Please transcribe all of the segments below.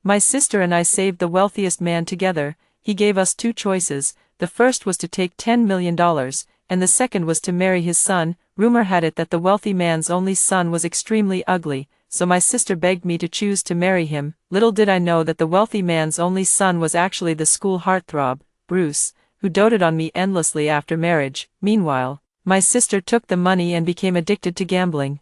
My sister and I saved the wealthiest man together. He gave us two choices. The first was to take $10 million, and the second was to marry his son. Rumor had it that the wealthy man's only son was extremely ugly, so my sister begged me to choose to marry him. Little did I know that the wealthy man's only son was actually the school heartthrob, Bruce, who doted on me endlessly after marriage. Meanwhile, my sister took the money and became addicted to gambling.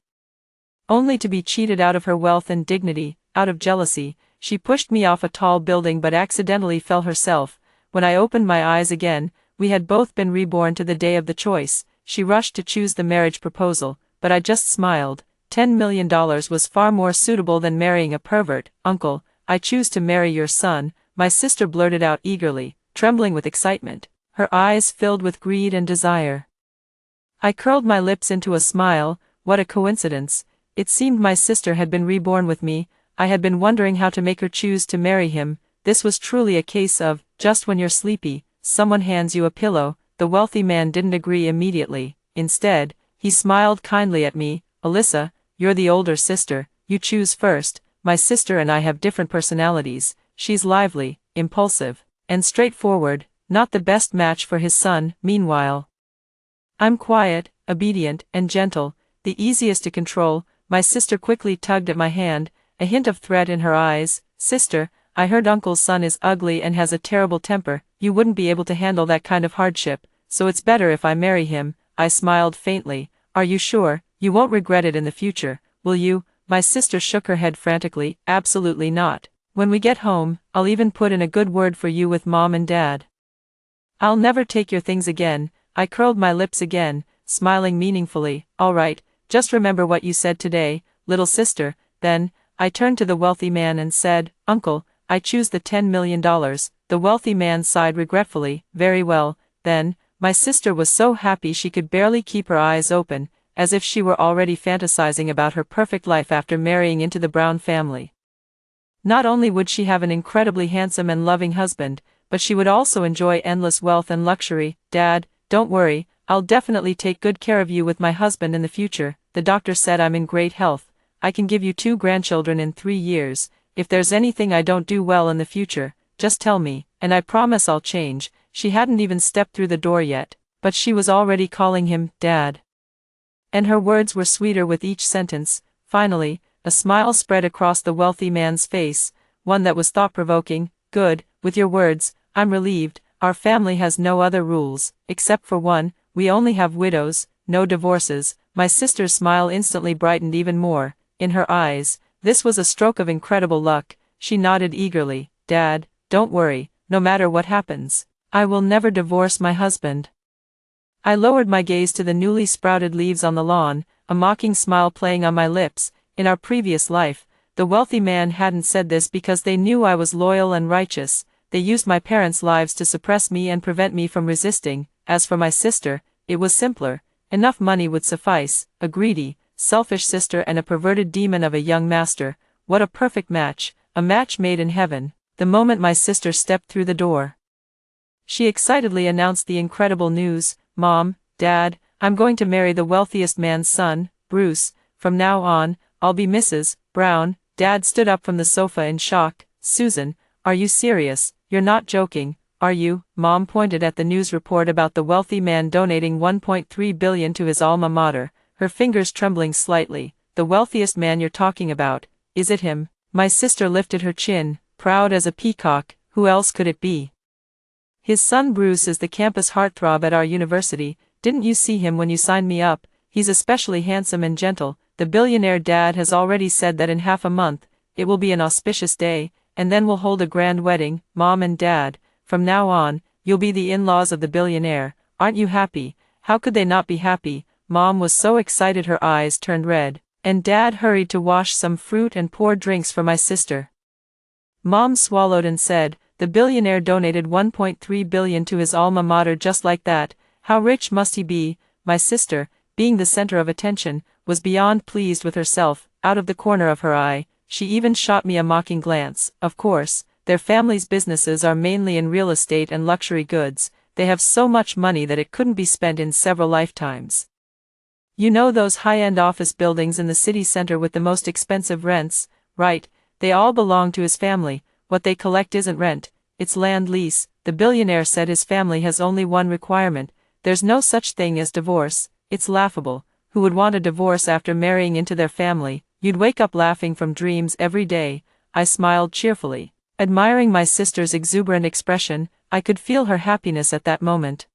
Only to be cheated out of her wealth and dignity. Out of jealousy, she pushed me off a tall building but accidentally fell herself. When I opened my eyes again, we had both been reborn to the day of the choice. She rushed to choose the marriage proposal, but I just smiled. $10 million was far more suitable than marrying a pervert. Uncle, I choose to marry your son, my sister blurted out eagerly, trembling with excitement, her eyes filled with greed and desire. I curled my lips into a smile. What a coincidence. It seemed my sister had been reborn with me. I had been wondering how to make her choose to marry him. This was truly a case of, just when you're sleepy, someone hands you a pillow. The wealthy man didn't agree immediately. Instead, he smiled kindly at me. Alyssa, you're the older sister, you choose first. My sister and I have different personalities. She's lively, impulsive, and straightforward, not the best match for his son. Meanwhile, I'm quiet, obedient, and gentle, the easiest to control. My sister quickly tugged at my hand, a hint of threat in her eyes. Sister, I heard Uncle's son is ugly and has a terrible temper. You wouldn't be able to handle that kind of hardship, so it's better if I marry him. I smiled faintly. Are you sure? You won't regret it in the future, will you? My sister shook her head frantically. Absolutely not. When we get home, I'll even put in a good word for you with Mom and Dad. I'll never take your things again. I curled my lips again, smiling meaningfully. All right, just remember what you said today, little sister. Then, I turned to the wealthy man and said, Uncle, I choose the $10 million. The wealthy man sighed regretfully. Very well, then. My sister was so happy she could barely keep her eyes open, as if she were already fantasizing about her perfect life after marrying into the Brown family. Not only would she have an incredibly handsome and loving husband, but she would also enjoy endless wealth and luxury. Dad, don't worry, I'll definitely take good care of you with my husband in the future. The doctor said I'm in great health. I can give you 2 grandchildren in 3 years. If there's anything I don't do well in the future, just tell me, and I promise I'll change. She hadn't even stepped through the door yet, but she was already calling him Dad. And her words were sweeter with each sentence. Finally, a smile spread across the wealthy man's face, one that was thought-provoking. Good, with your words, I'm relieved. Our family has no other rules, except for one. We only have widows, no divorces. My sister's smile instantly brightened even more. In her eyes, this was a stroke of incredible luck. She nodded eagerly. Dad, don't worry, no matter what happens, I will never divorce my husband. I lowered my gaze to the newly sprouted leaves on the lawn, a mocking smile playing on my lips. In our previous life, the wealthy man hadn't said this because they knew I was loyal and righteous. They used my parents' lives to suppress me and prevent me from resisting. As for my sister, it was simpler. Enough money would suffice. A greedy, selfish sister and a perverted demon of a young master. What a perfect match, a match made in heaven. The moment my sister stepped through the door, she excitedly announced the incredible news. Mom, Dad, I'm going to marry the wealthiest man's son, Bruce. From now on, I'll be Mrs. Brown. Dad stood up from the sofa in shock. Susan, are you serious? You're not joking, are you? Mom pointed at the news report about the wealthy man donating $1.3 billion to his alma mater, her fingers trembling slightly. The wealthiest man you're talking about, is it him? My sister lifted her chin, proud as a peacock. Who else could it be? His son Bruce is the campus heartthrob at our university. Didn't you see him when you signed me up? He's especially handsome and gentle. The billionaire dad has already said that in half a month, it will be an auspicious day, and then we'll hold a grand wedding. Mom and Dad, from now on, you'll be the in-laws of the billionaire. Aren't you happy? How could they not be happy? Mom was so excited her eyes turned red, and Dad hurried to wash some fruit and pour drinks for my sister. Mom swallowed and said, the billionaire donated $1.3 billion to his alma mater just like that. How rich must he be? My sister, being the center of attention, was beyond pleased with herself. Out of the corner of her eye, she even shot me a mocking glance. Of course, their family's businesses are mainly in real estate and luxury goods. They have so much money that it couldn't be spent in several lifetimes. You know those high-end office buildings in the city center with the most expensive rents, right? They all belong to his family. what they collect isn't rent, it's land lease. The billionaire said his family has only one requirement: there's no such thing as divorce. It's laughable. Who would want a divorce after marrying into their family? You'd wake up laughing from dreams every day. I smiled cheerfully. Admiring my sister's exuberant expression, I could feel her happiness at that moment.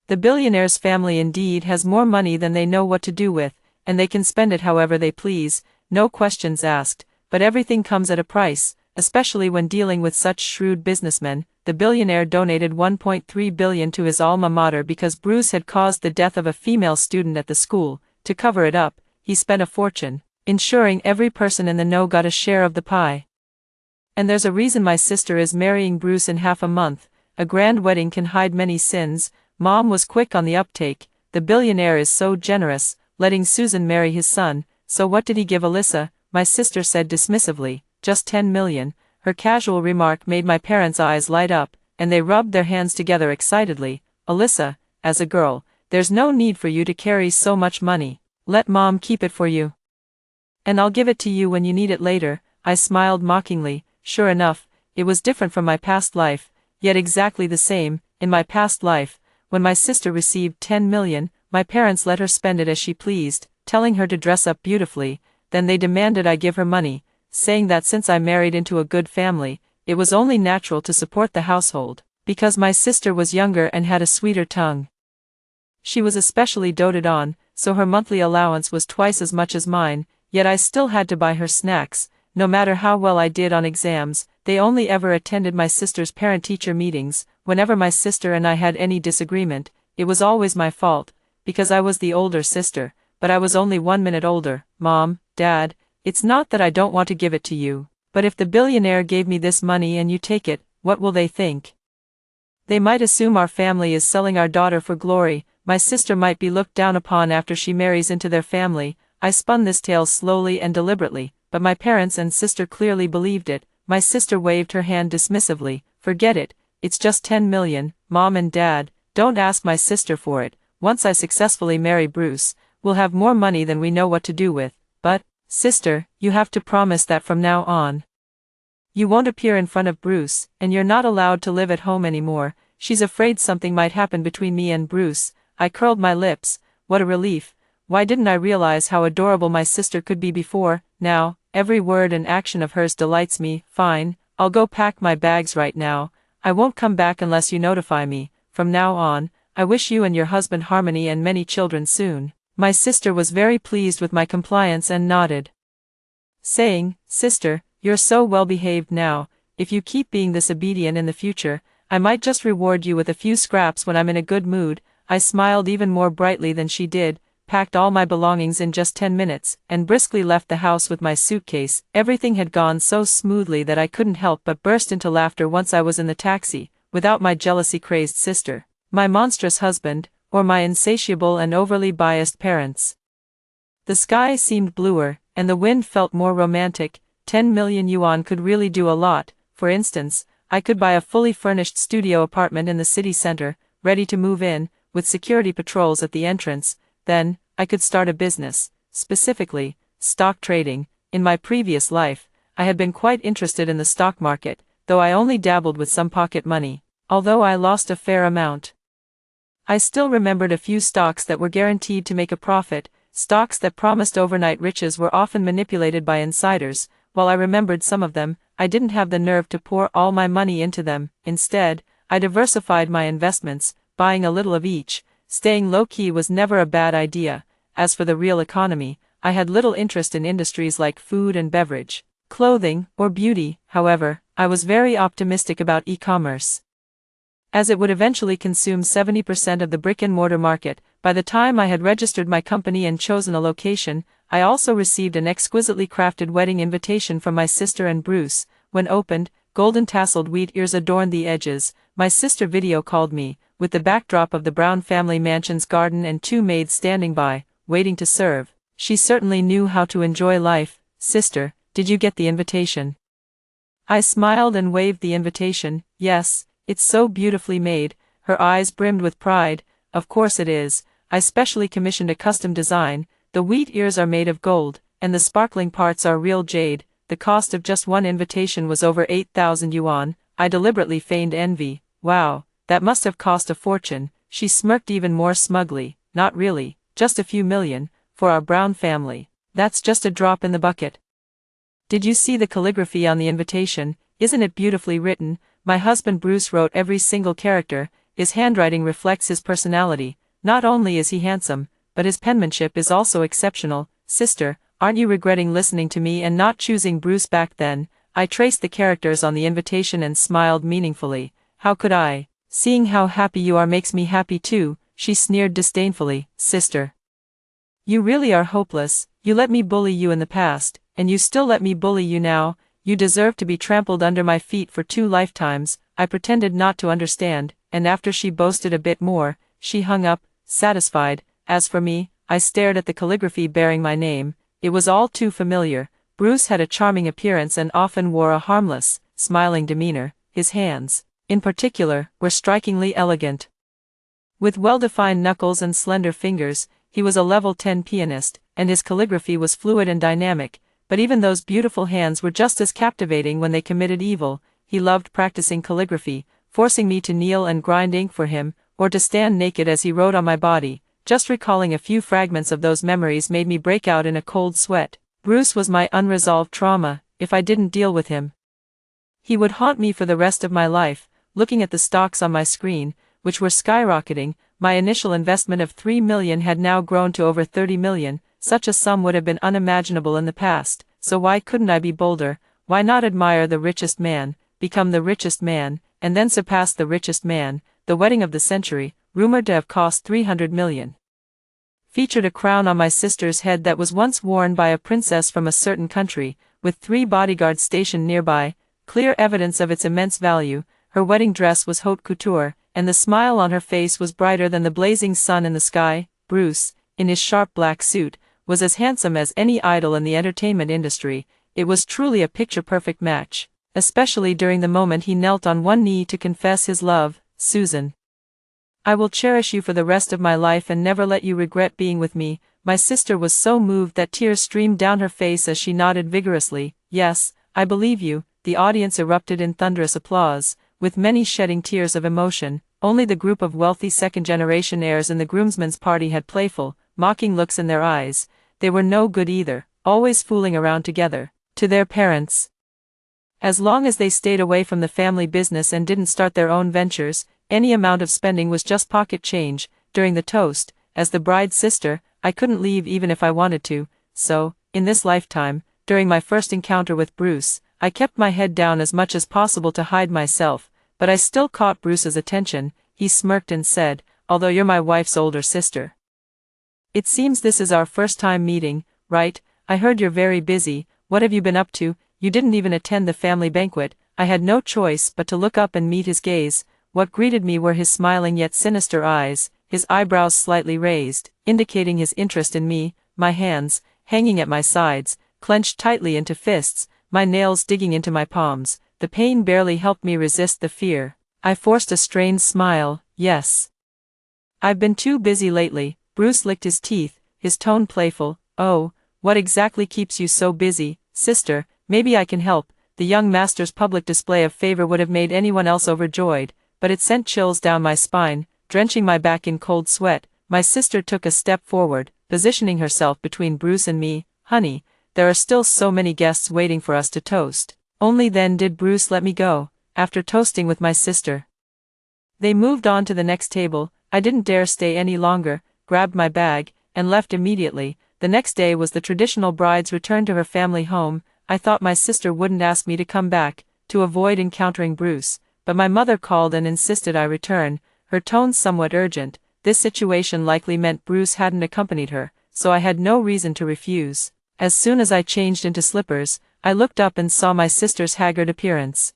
The billionaire's family indeed has more money than they know what to do with, and they can spend it however they please, no questions asked, but everything comes at a price, especially when dealing with such shrewd businessmen. The billionaire donated $1.3 billion to his alma mater because Bruce had caused the death of a female student at the school. To cover it up, he spent a fortune, ensuring every person in the know got a share of the pie. And there's a reason my sister is marrying Bruce in half a month. A grand wedding can hide many sins. Mom was quick on the uptake. The billionaire is so generous, letting Susan marry his son. So what did he give Alyssa? My sister said dismissively, just 10 million. Her casual remark made my parents' eyes light up, and they rubbed their hands together excitedly. Alyssa, as a girl, there's no need for you to carry so much money. Let Mom keep it for you. And I'll give it to you when you need it later. I smiled mockingly. Sure enough, it was different from my past life, yet exactly the same. In my past life, when my sister received 10 million, my parents let her spend it as she pleased, telling her to dress up beautifully. Then they demanded I give her money, saying that since I married into a good family, it was only natural to support the household, because my sister was younger and had a sweeter tongue. She was especially doted on, so her monthly allowance was twice as much as mine, yet I still had to buy her snacks. No matter how well I did on exams, they only ever attended my sister's parent-teacher meetings. Whenever my sister and I had any disagreement, it was always my fault, because I was the older sister, but I was only 1 minute older. Mom, Dad, it's not that I don't want to give it to you, but if the billionaire gave me this money and you take it, what will they think? They might assume our family is selling our daughter for glory. My sister might be looked down upon after she marries into their family. I spun this tale slowly and deliberately, but my parents and sister clearly believed it. My sister waved her hand dismissively. Forget it, it's just 10 million, Mom and Dad, don't ask my sister for it. Once I successfully marry Bruce, we'll have more money than we know what to do with. But, sister, you have to promise that from now on, you won't appear in front of Bruce, and you're not allowed to live at home anymore. She's afraid something might happen between me and Bruce. I curled my lips. What a relief. Why didn't I realize how adorable my sister could be before? Now, every word and action of hers delights me. Fine, I'll go pack my bags right now. I won't come back unless you notify me. From now on, I wish you and your husband harmony and many children soon. My sister was very pleased with my compliance and nodded, saying, Sister, you're so well behaved now. If you keep being this obedient in the future, I might just reward you with a few scraps when I'm in a good mood. I smiled even more brightly than she did, packed all my belongings in just 10 minutes, and briskly left the house with my suitcase. Everything had gone so smoothly that I couldn't help but burst into laughter once I was in the taxi, without my jealousy-crazed sister, my monstrous husband, or my insatiable and overly biased parents. The sky seemed bluer, and the wind felt more romantic. 10 million yuan could really do a lot. For instance, I could buy a fully furnished studio apartment in the city center, ready to move in, with security patrols at the entrance. Then, I could start a business, specifically, stock trading. In my previous life, I had been quite interested in the stock market, though I only dabbled with some pocket money. Although I lost a fair amount, I still remembered a few stocks that were guaranteed to make a profit. Stocks that promised overnight riches were often manipulated by insiders. While I remembered some of them, I didn't have the nerve to pour all my money into them. Instead, I diversified my investments, buying a little of each. Staying low-key was never a bad idea. As for the real economy, I had little interest in industries like food and beverage, clothing, or beauty. However, I was very optimistic about e-commerce, as it would eventually consume 70% of the brick-and-mortar market. By the time I had registered my company and chosen a location, I also received an exquisitely crafted wedding invitation from my sister and Bruce. When opened, golden tasseled wheat ears adorned the edges. My sister video called me, with the backdrop of the Brown family mansion's garden and 2 maids standing by, waiting to serve. She certainly knew how to enjoy life. Sister, did you get the invitation? I smiled and waved the invitation. Yes, it's so beautifully made. Her eyes brimmed with pride. Of course it is. I specially commissioned a custom design. The wheat ears are made of gold, and the sparkling parts are real jade. the cost of just one invitation was over 8,000 yuan. I deliberately feigned envy. Wow, that must have cost a fortune. She smirked even more smugly. Not really, just a few million, for our Brown family. That's just a drop in the bucket. Did you see the calligraphy on the invitation? Isn't it beautifully written? My husband Bruce wrote every single character. His handwriting reflects his personality. Not only is he handsome, but his penmanship is also exceptional. Sister, aren't you regretting listening to me and not choosing Bruce back then? I traced the characters on the invitation and smiled meaningfully. How could I? Seeing how happy you are makes me happy too, she sneered disdainfully. Sister, you really are hopeless. You let me bully you in the past, and you still let me bully you now. You deserve to be trampled under my feet for 2 lifetimes. I pretended not to understand, and after she boasted a bit more, she hung up, satisfied. As for me, I stared at the calligraphy bearing my name. It was all too familiar. Bruce had a charming appearance and often wore a harmless, smiling demeanor. His hands, in particular, were strikingly elegant. With well-defined knuckles and slender fingers, he was a level 10 pianist, and his calligraphy was fluid and dynamic, but even those beautiful hands were just as captivating when they committed evil. He loved practicing calligraphy, forcing me to kneel and grind ink for him, or to stand naked as he wrote on my body. Just recalling a few fragments of those memories made me break out in a cold sweat. Bruce was my unresolved trauma. If I didn't deal with him, he would haunt me for the rest of my life. Looking at the stocks on my screen, which were skyrocketing, my initial investment of 3 million had now grown to over 30 million. Such a sum would have been unimaginable in the past, so why couldn't I be bolder? Why not admire the richest man, become the richest man, and then surpass the richest man? The wedding of the century, rumored to have cost 300 million, featured a crown on my sister's head that was once worn by a princess from a certain country, with 3 bodyguards stationed nearby, clear evidence of its immense value. Her wedding dress was haute couture, and the smile on her face was brighter than the blazing sun in the sky. Bruce, in his sharp black suit, was as handsome as any idol in the entertainment industry. It was truly a picture-perfect match, especially during the moment he knelt on one knee to confess his love. Susan, I will cherish you for the rest of my life and never let you regret being with me. My sister was so moved that tears streamed down her face as she nodded vigorously. Yes, I believe you. The audience erupted in thunderous applause, with many shedding tears of emotion. Only the group of wealthy second-generation heirs in the groomsmen's party had playful, mocking looks in their eyes. They were no good either, always fooling around together. To their parents, as long as they stayed away from the family business and didn't start their own ventures, any amount of spending was just pocket change. During the toast, as the bride's sister, I couldn't leave even if I wanted to, so, in this lifetime, during my first encounter with Bruce, I kept my head down as much as possible to hide myself, but I still caught Bruce's attention. He smirked and said, although you're my wife's older sister, it seems this is our first time meeting, right? I heard you're very busy. What have you been up to? You didn't even attend the family banquet. I had no choice but to look up and meet his gaze. What greeted me were his smiling yet sinister eyes, his eyebrows slightly raised, indicating his interest in me. My hands, hanging at my sides, clenched tightly into fists, my nails digging into my palms. The pain barely helped me resist the fear. I forced a strained smile. Yes, I've been too busy lately. Bruce licked his teeth, his tone playful. Oh, what exactly keeps you so busy, sister? Maybe I can help. The young master's public display of favor would have made anyone else overjoyed, but it sent chills down my spine, drenching my back in cold sweat. My sister took a step forward, positioning herself between Bruce and me. Honey, there are still so many guests waiting for us to toast. Only then did Bruce let me go, after toasting with my sister. They moved on to the next table. I didn't dare stay any longer, grabbed my bag, and left immediately. The next day was the traditional bride's return to her family home. I thought my sister wouldn't ask me to come back, to avoid encountering Bruce, but my mother called and insisted I return, her tone somewhat urgent. This situation likely meant Bruce hadn't accompanied her, so I had no reason to refuse. As soon as I changed into slippers, I looked up and saw my sister's haggard appearance.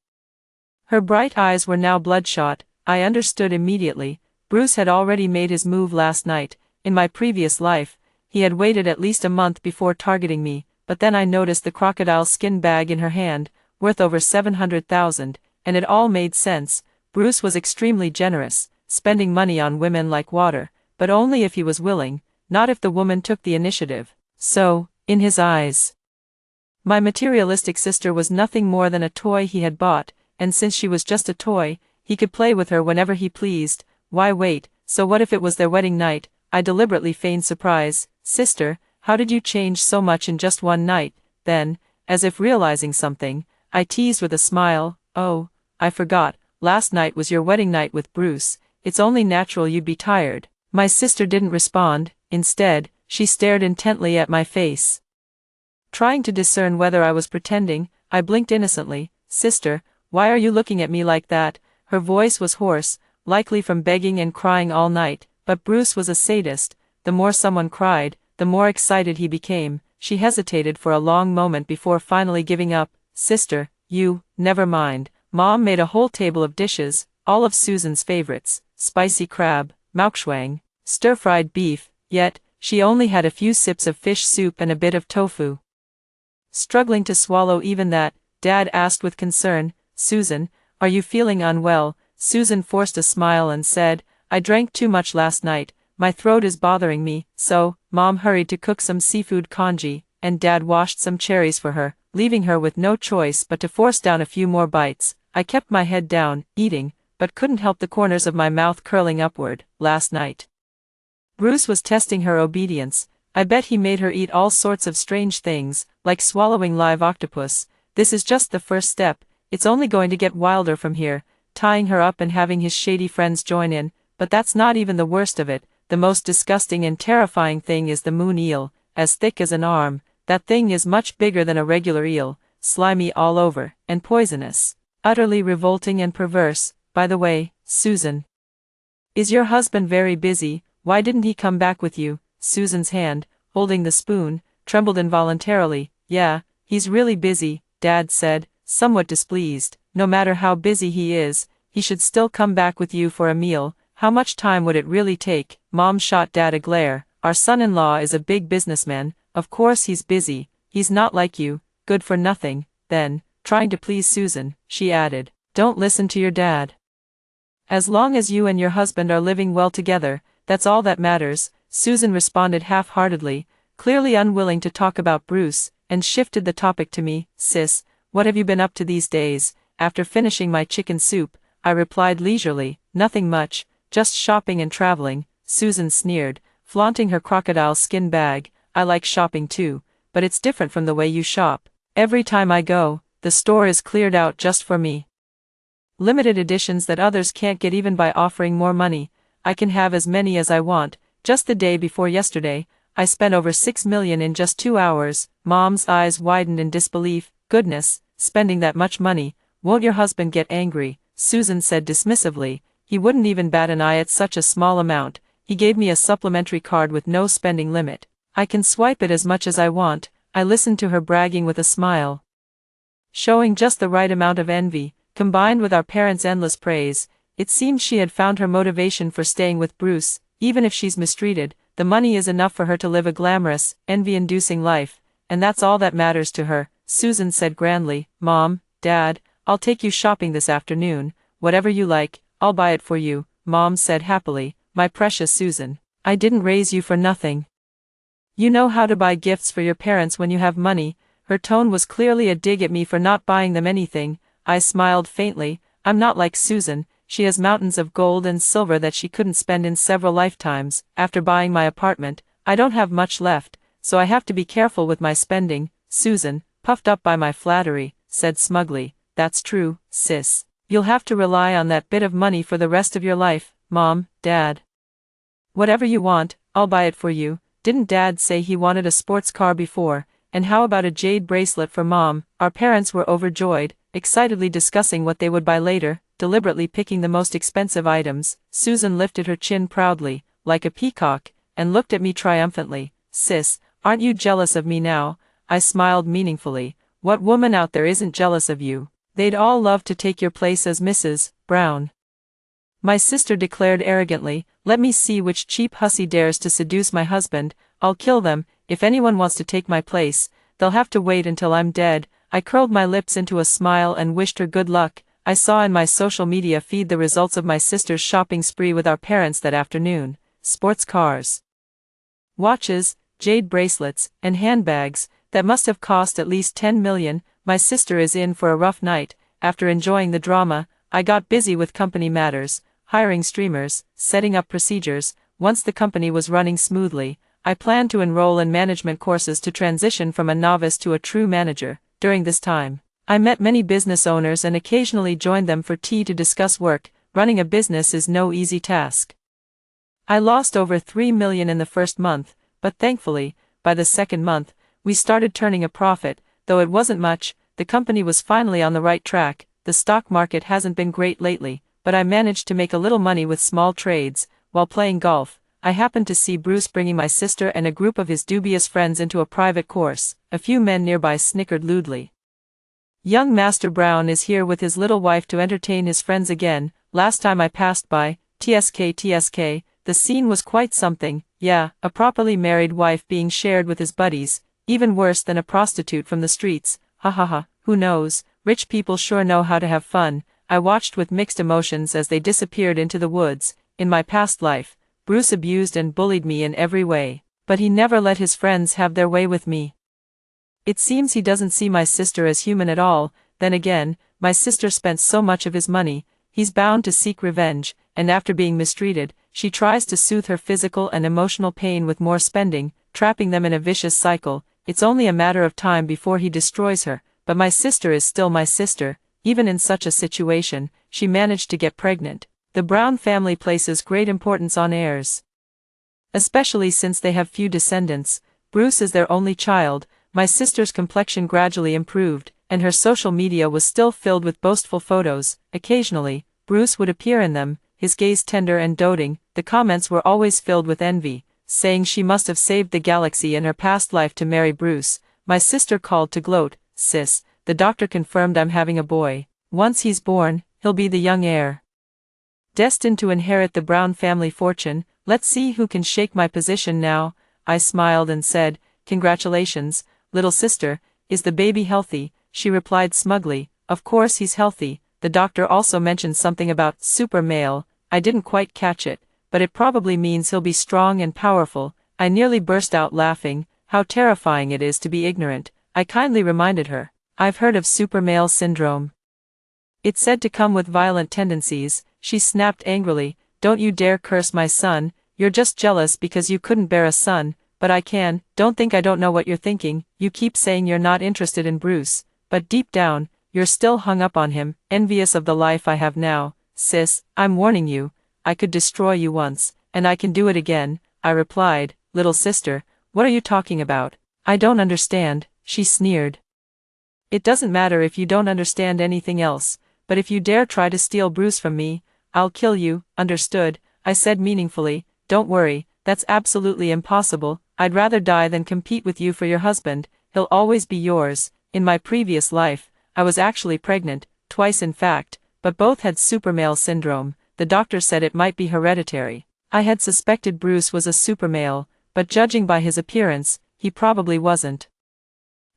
Her bright eyes were now bloodshot. I understood immediately. Bruce had already made his move last night. In my previous life, he had waited at least a month before targeting me, but then I noticed the crocodile skin bag in her hand, worth over 700,000, and it all made sense. Bruce was extremely generous, spending money on women like water, but only if he was willing, not if the woman took the initiative. So, in his eyes, My materialistic sister was nothing more than a toy he had bought, and since she was just a toy, he could play with her whenever he pleased. Why wait? So what if it was their wedding night? I deliberately feigned surprise. Sister, how did you change so much in just one night? Then, as if realizing something, I teased with a smile, oh, I forgot, last night was your wedding night with Bruce, it's only natural you'd be tired. My sister didn't respond, instead, she stared intently at my face. Trying to discern whether I was pretending, I blinked innocently. Sister, why are you looking at me like that? Her voice was hoarse, likely from begging and crying all night, but Bruce was a sadist. The more someone cried, the more excited he became. She hesitated for a long moment before finally giving up. Sister, never mind. Mom made a whole table of dishes, all of Susan's favorites, spicy crab, maukschwang, stir-fried beef, yet, she only had a few sips of fish soup and a bit of tofu. Struggling to swallow even that, Dad asked with concern, Susan, are you feeling unwell? Susan forced a smile and said, I drank too much last night, my throat is bothering me, so, Mom hurried to cook some seafood congee, and Dad washed some cherries for her, leaving her with no choice but to force down a few more bites. I kept my head down, eating, but couldn't help the corners of my mouth curling upward. Last night, Bruce was testing her obedience. I bet he made her eat all sorts of strange things, like swallowing live octopus. This is just the first step, it's only going to get wilder from here, tying her up and having his shady friends join in, but that's not even the worst of it. The most disgusting and terrifying thing is the moon eel, as thick as an arm. That thing is much bigger than a regular eel, slimy all over, and poisonous. Utterly revolting and perverse. By the way, Susan, is your husband very busy? Why didn't he come back with you? Susan's hand, holding the spoon, trembled involuntarily. Yeah, he's really busy, Dad said, somewhat displeased. No matter how busy he is, he should still come back with you for a meal. How much time would it really take? Mom shot Dad a glare. Our son-in-law is a big businessman, of course he's busy, he's not like you, good for nothing. Then, trying to please Susan, she added, don't listen to your dad. As long as you and your husband are living well together, that's all that matters. Susan responded half-heartedly, clearly unwilling to talk about Bruce, and shifted the topic to me. Sis, what have you been up to these days? After finishing my chicken soup, I replied leisurely, nothing much, just shopping and traveling. Susan sneered, flaunting her crocodile skin bag. I like shopping too, but it's different from the way you shop. Every time I go, the store is cleared out just for me. Limited editions that others can't get even by offering more money. I can have as many as I want. Just the day before yesterday, I spent over $6 million in just 2 hours. Mom's eyes widened in disbelief. Goodness, spending that much money. Won't your husband get angry? Susan said dismissively. He wouldn't even bat an eye at such a small amount. He gave me a supplementary card with no spending limit. I can swipe it as much as I want. I listened to her bragging with a smile, showing just the right amount of envy, combined with our parents' endless praise. It seemed she had found her motivation for staying with Bruce. Even if she's mistreated, the money is enough for her to live a glamorous, envy-inducing life, and that's all that matters to her. Susan said grandly, Mom, Dad, I'll take you shopping this afternoon. Whatever you like, I'll buy it for you, Mom said happily. My precious Susan, I didn't raise you for nothing. You know how to buy gifts for your parents when you have money. Her tone was clearly a dig at me for not buying them anything. I smiled faintly. I'm not like Susan. She has mountains of gold and silver that she couldn't spend in several lifetimes. After buying my apartment, I don't have much left, so I have to be careful with my spending. Susan, puffed up by my flattery, said smugly, that's true, sis. You'll have to rely on that bit of money for the rest of your life, Mom, Dad. Whatever you want, I'll buy it for you. Didn't Dad say he wanted a sports car before? And how about a jade bracelet for Mom? Our parents were overjoyed, excitedly discussing what they would buy later, deliberately picking the most expensive items. Susan lifted her chin proudly, like a peacock, and looked at me triumphantly. Sis, aren't you jealous of me now? I smiled meaningfully. What woman out there isn't jealous of you? They'd all love to take your place as Mrs. Brown. My sister declared arrogantly, let me see which cheap hussy dares to seduce my husband. I'll kill them. If anyone wants to take my place, they'll have to wait until I'm dead. I curled my lips into a smile and wished her good luck. I saw in my social media feed the results of my sister's shopping spree with our parents that afternoon. Sports cars, watches, jade bracelets, and handbags. That must have cost at least 10 million. My sister is in for a rough night. After enjoying the drama, I got busy with company matters, hiring streamers, setting up procedures. Once the company was running smoothly, I planned to enroll in management courses to transition from a novice to a true manager. During this time, I met many business owners and occasionally joined them for tea to discuss work. Running a business is no easy task. I lost over 3 million in the first month, but thankfully, by the second month, we started turning a profit. Though it wasn't much, the company was finally on the right track. The stock market hasn't been great lately, but I managed to make a little money with small trades. While playing golf, I happened to see Bruce bringing my sister and a group of his dubious friends into a private course. A few men nearby snickered lewdly. Young Master Brown is here with his little wife to entertain his friends again. Last time I passed by, TSK, the scene was quite something. Yeah, a properly married wife being shared with his buddies, even worse than a prostitute from the streets. Ha ha ha, who knows, rich people sure know how to have fun. I watched with mixed emotions as they disappeared into the woods. In my past life, Bruce abused and bullied me in every way, but he never let his friends have their way with me. It seems he doesn't see my sister as human at all. Then again, my sister spent so much of his money, he's bound to seek revenge, and after being mistreated, she tries to soothe her physical and emotional pain with more spending, trapping them in a vicious cycle. It's only a matter of time before he destroys her, but my sister is still my sister. Even in such a situation, she managed to get pregnant. The Brown family places great importance on heirs, especially since they have few descendants. Bruce is their only child. My sister's complexion gradually improved, and her social media was still filled with boastful photos. Occasionally, Bruce would appear in them, his gaze tender and doting. The comments were always filled with envy, saying she must have saved the galaxy in her past life to marry Bruce. My sister called to gloat. Sis, the doctor confirmed I'm having a boy. Once he's born, he'll be the young heir, destined to inherit the Brown family fortune. Let's see who can shake my position now. I smiled and said, congratulations, little sister. Is the baby healthy? She replied smugly, of course he's healthy. The doctor also mentioned something about super male. I didn't quite catch it, but it probably means he'll be strong and powerful. I nearly burst out laughing. How terrifying it is to be ignorant. I kindly reminded her, I've heard of super male syndrome. It's said to come with violent tendencies. She snapped angrily, don't you dare curse my son. You're just jealous because you couldn't bear a son, but I can. Don't think I don't know what you're thinking. You keep saying you're not interested in Bruce, but deep down, you're still hung up on him, envious of the life I have now. Sis, I'm warning you, I could destroy you once, and I can do it again. I replied, little sister, what are you talking about? I don't understand, she sneered. It doesn't matter if you don't understand anything else, but if you dare try to steal Bruce from me, I'll kill you. Understood? I said meaningfully. Don't worry, that's absolutely impossible. I'd rather die than compete with you for your husband. He'll always be yours. In my previous life, I was actually pregnant, twice in fact, but both had supermale syndrome. The doctor said it might be hereditary. I had suspected Bruce was a supermale, but judging by his appearance, he probably wasn't.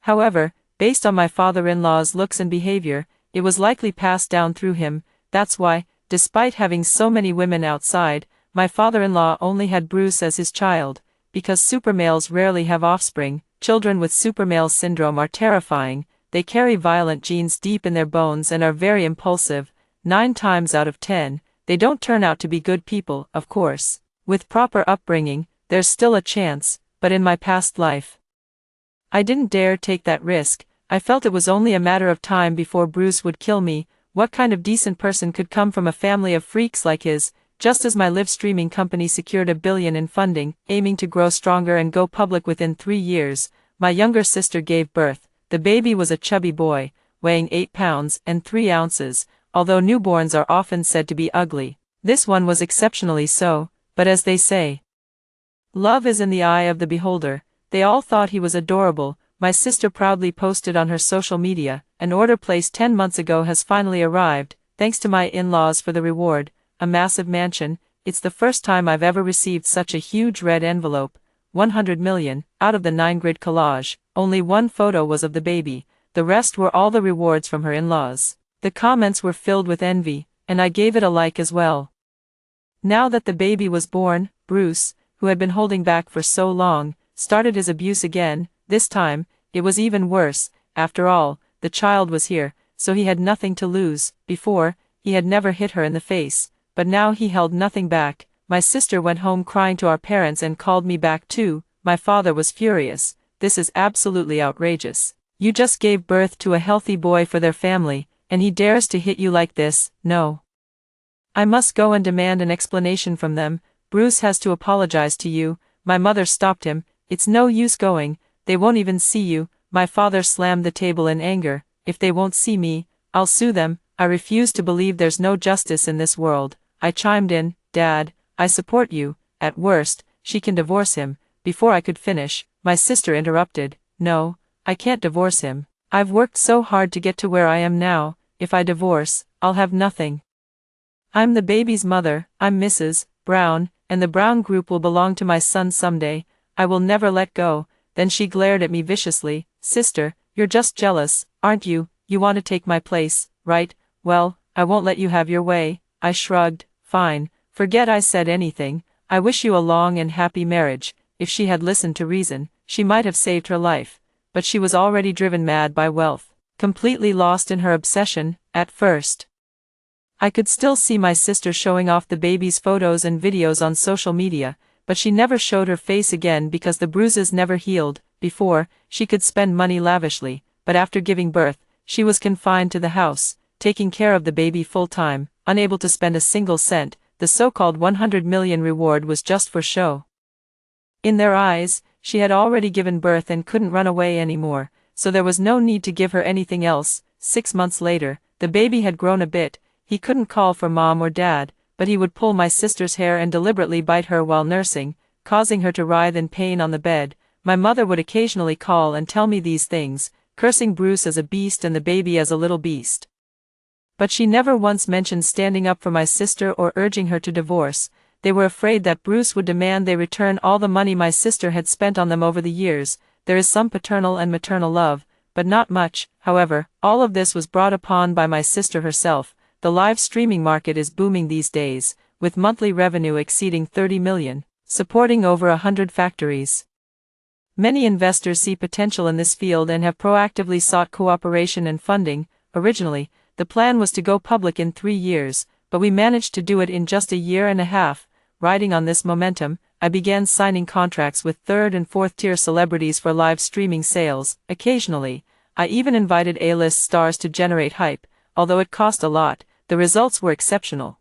However, based on my father-in-law's looks and behavior, it was likely passed down through him. That's why, despite having so many women outside, my father-in-law only had Bruce as his child. Because supermales rarely have offspring, children with supermale syndrome are terrifying. They carry violent genes deep in their bones and are very impulsive. 9 times out of 10, they don't turn out to be good people. Of course, with proper upbringing, there's still a chance, but in my past life, I didn't dare take that risk. I felt it was only a matter of time before Bruce would kill me. What kind of decent person could come from a family of freaks like his? Just as my live streaming company secured $1 billion in funding, aiming to grow stronger and go public within 3 years, my younger sister gave birth. The baby was a chubby boy, weighing 8 pounds and 3 ounces. Although newborns are often said to be ugly, this one was exceptionally so. But as they say, love is in the eye of the beholder. They all thought he was adorable. My sister proudly posted on her social media, an order placed 10 months ago has finally arrived, thanks to my in-laws for the reward, a massive mansion. It's the first time I've ever received such a huge red envelope, 100 million, out of the 9-grid collage. Only one photo was of the baby, the rest were all the rewards from her in-laws. The comments were filled with envy, and I gave it a like as well. Now that the baby was born, Bruce, who had been holding back for so long, started his abuse again. This time, it was even worse. After all, the child was here, so he had nothing to lose. Before, he had never hit her in the face, but now he held nothing back. My sister went home crying to our parents and called me back too. My father was furious. This is absolutely outrageous. You just gave birth to a healthy boy for their family, and he dares to hit you like this. No. I must go and demand an explanation from them. Bruce has to apologize to you. My mother stopped him. It's no use going. They won't even see you. My father slammed the table in anger. If they won't see me, I'll sue them. I refuse to believe there's no justice in this world. I chimed in, Dad, I support you. At worst, she can divorce him. Before I could finish, my sister interrupted. No, I can't divorce him. I've worked so hard to get to where I am now. If I divorce, I'll have nothing. I'm the baby's mother, I'm Mrs. Brown, and the Brown Group will belong to my son someday. I will never let go. Then she glared at me viciously. Sister, you're just jealous, aren't you? You want to take my place, right? Well, I won't let you have your way. I shrugged. Fine, forget I said anything. I wish you a long and happy marriage. If she had listened to reason, she might have saved her life. But she was already driven mad by wealth, completely lost in her obsession. At first, I could still see my sister showing off the baby's photos and videos on social media, but she never showed her face again because the bruises never healed. Before, she could spend money lavishly, but after giving birth, she was confined to the house, taking care of the baby full-time, unable to spend a single cent. The so-called 100 million reward was just for show. In their eyes, she had already given birth and couldn't run away anymore, so there was no need to give her anything else. 6 months later, the baby had grown a bit. He couldn't call for mom or dad, but he would pull my sister's hair and deliberately bite her while nursing, causing her to writhe in pain on the bed. My mother would occasionally call and tell me these things, cursing Bruce as a beast and the baby as a little beast. But she never once mentioned standing up for my sister or urging her to divorce. They were afraid that Bruce would demand they return all the money my sister had spent on them over the years. There is some paternal and maternal love, but not much. However, all of this was brought upon by my sister herself. The live streaming market is booming these days, with monthly revenue exceeding 30 million, supporting over 100 factories. Many investors see potential in this field and have proactively sought cooperation and funding. Originally, the plan was to go public in 3 years, but we managed to do it in just a year and a half. Riding on this momentum, I began signing contracts with third and fourth tier celebrities for live streaming sales. Occasionally, I even invited A-list stars to generate hype. Although it cost a lot, the results were exceptional.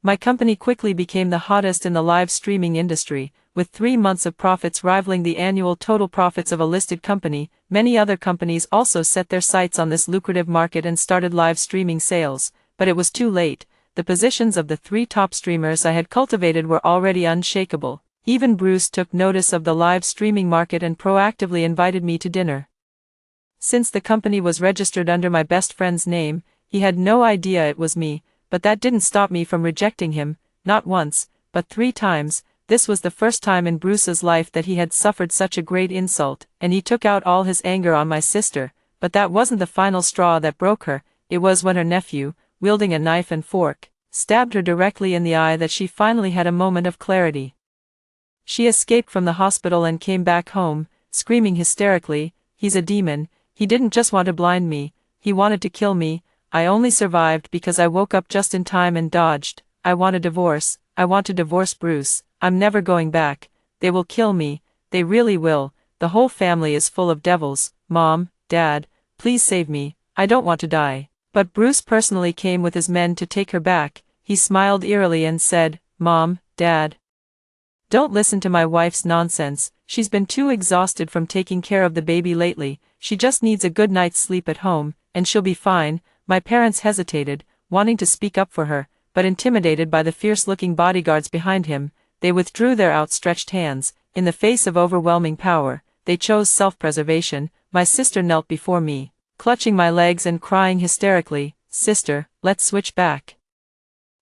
My company quickly became the hottest in the live streaming industry, with 3 months of profits rivaling the annual total profits of a listed company. Many other companies also set their sights on this lucrative market and started live streaming sales, but it was too late. The positions of the 3 top streamers I had cultivated were already unshakable. Even Bruce took notice of the live streaming market and proactively invited me to dinner. Since the company was registered under my best friend's name, he had no idea it was me, but that didn't stop me from rejecting him, not once, but 3 times. This was the first time in Bruce's life that he had suffered such a great insult, and he took out all his anger on my sister. But that wasn't the final straw that broke her. It was when her nephew, wielding a knife and fork, stabbed her directly in the eye that she finally had a moment of clarity. She escaped from the hospital and came back home, screaming hysterically, "He's a demon. He didn't just want to blind me, he wanted to kill me." I only survived because I woke up just in time and dodged. I want a divorce. I want to divorce Bruce. I'm never going back. They will kill me. They really will. The whole family is full of devils. Mom, Dad, please save me. I don't want to die. But Bruce personally came with his men to take her back. He smiled eerily and said, "Mom, Dad, don't listen to my wife's nonsense. She's been too exhausted from taking care of the baby lately. She just needs a good night's sleep at home, and she'll be fine." My parents hesitated, wanting to speak up for her, but intimidated by the fierce-looking bodyguards behind him, they withdrew their outstretched hands. In the face of overwhelming power, they chose self-preservation. My sister knelt before me, clutching my legs and crying hysterically, "Sister, let's switch back.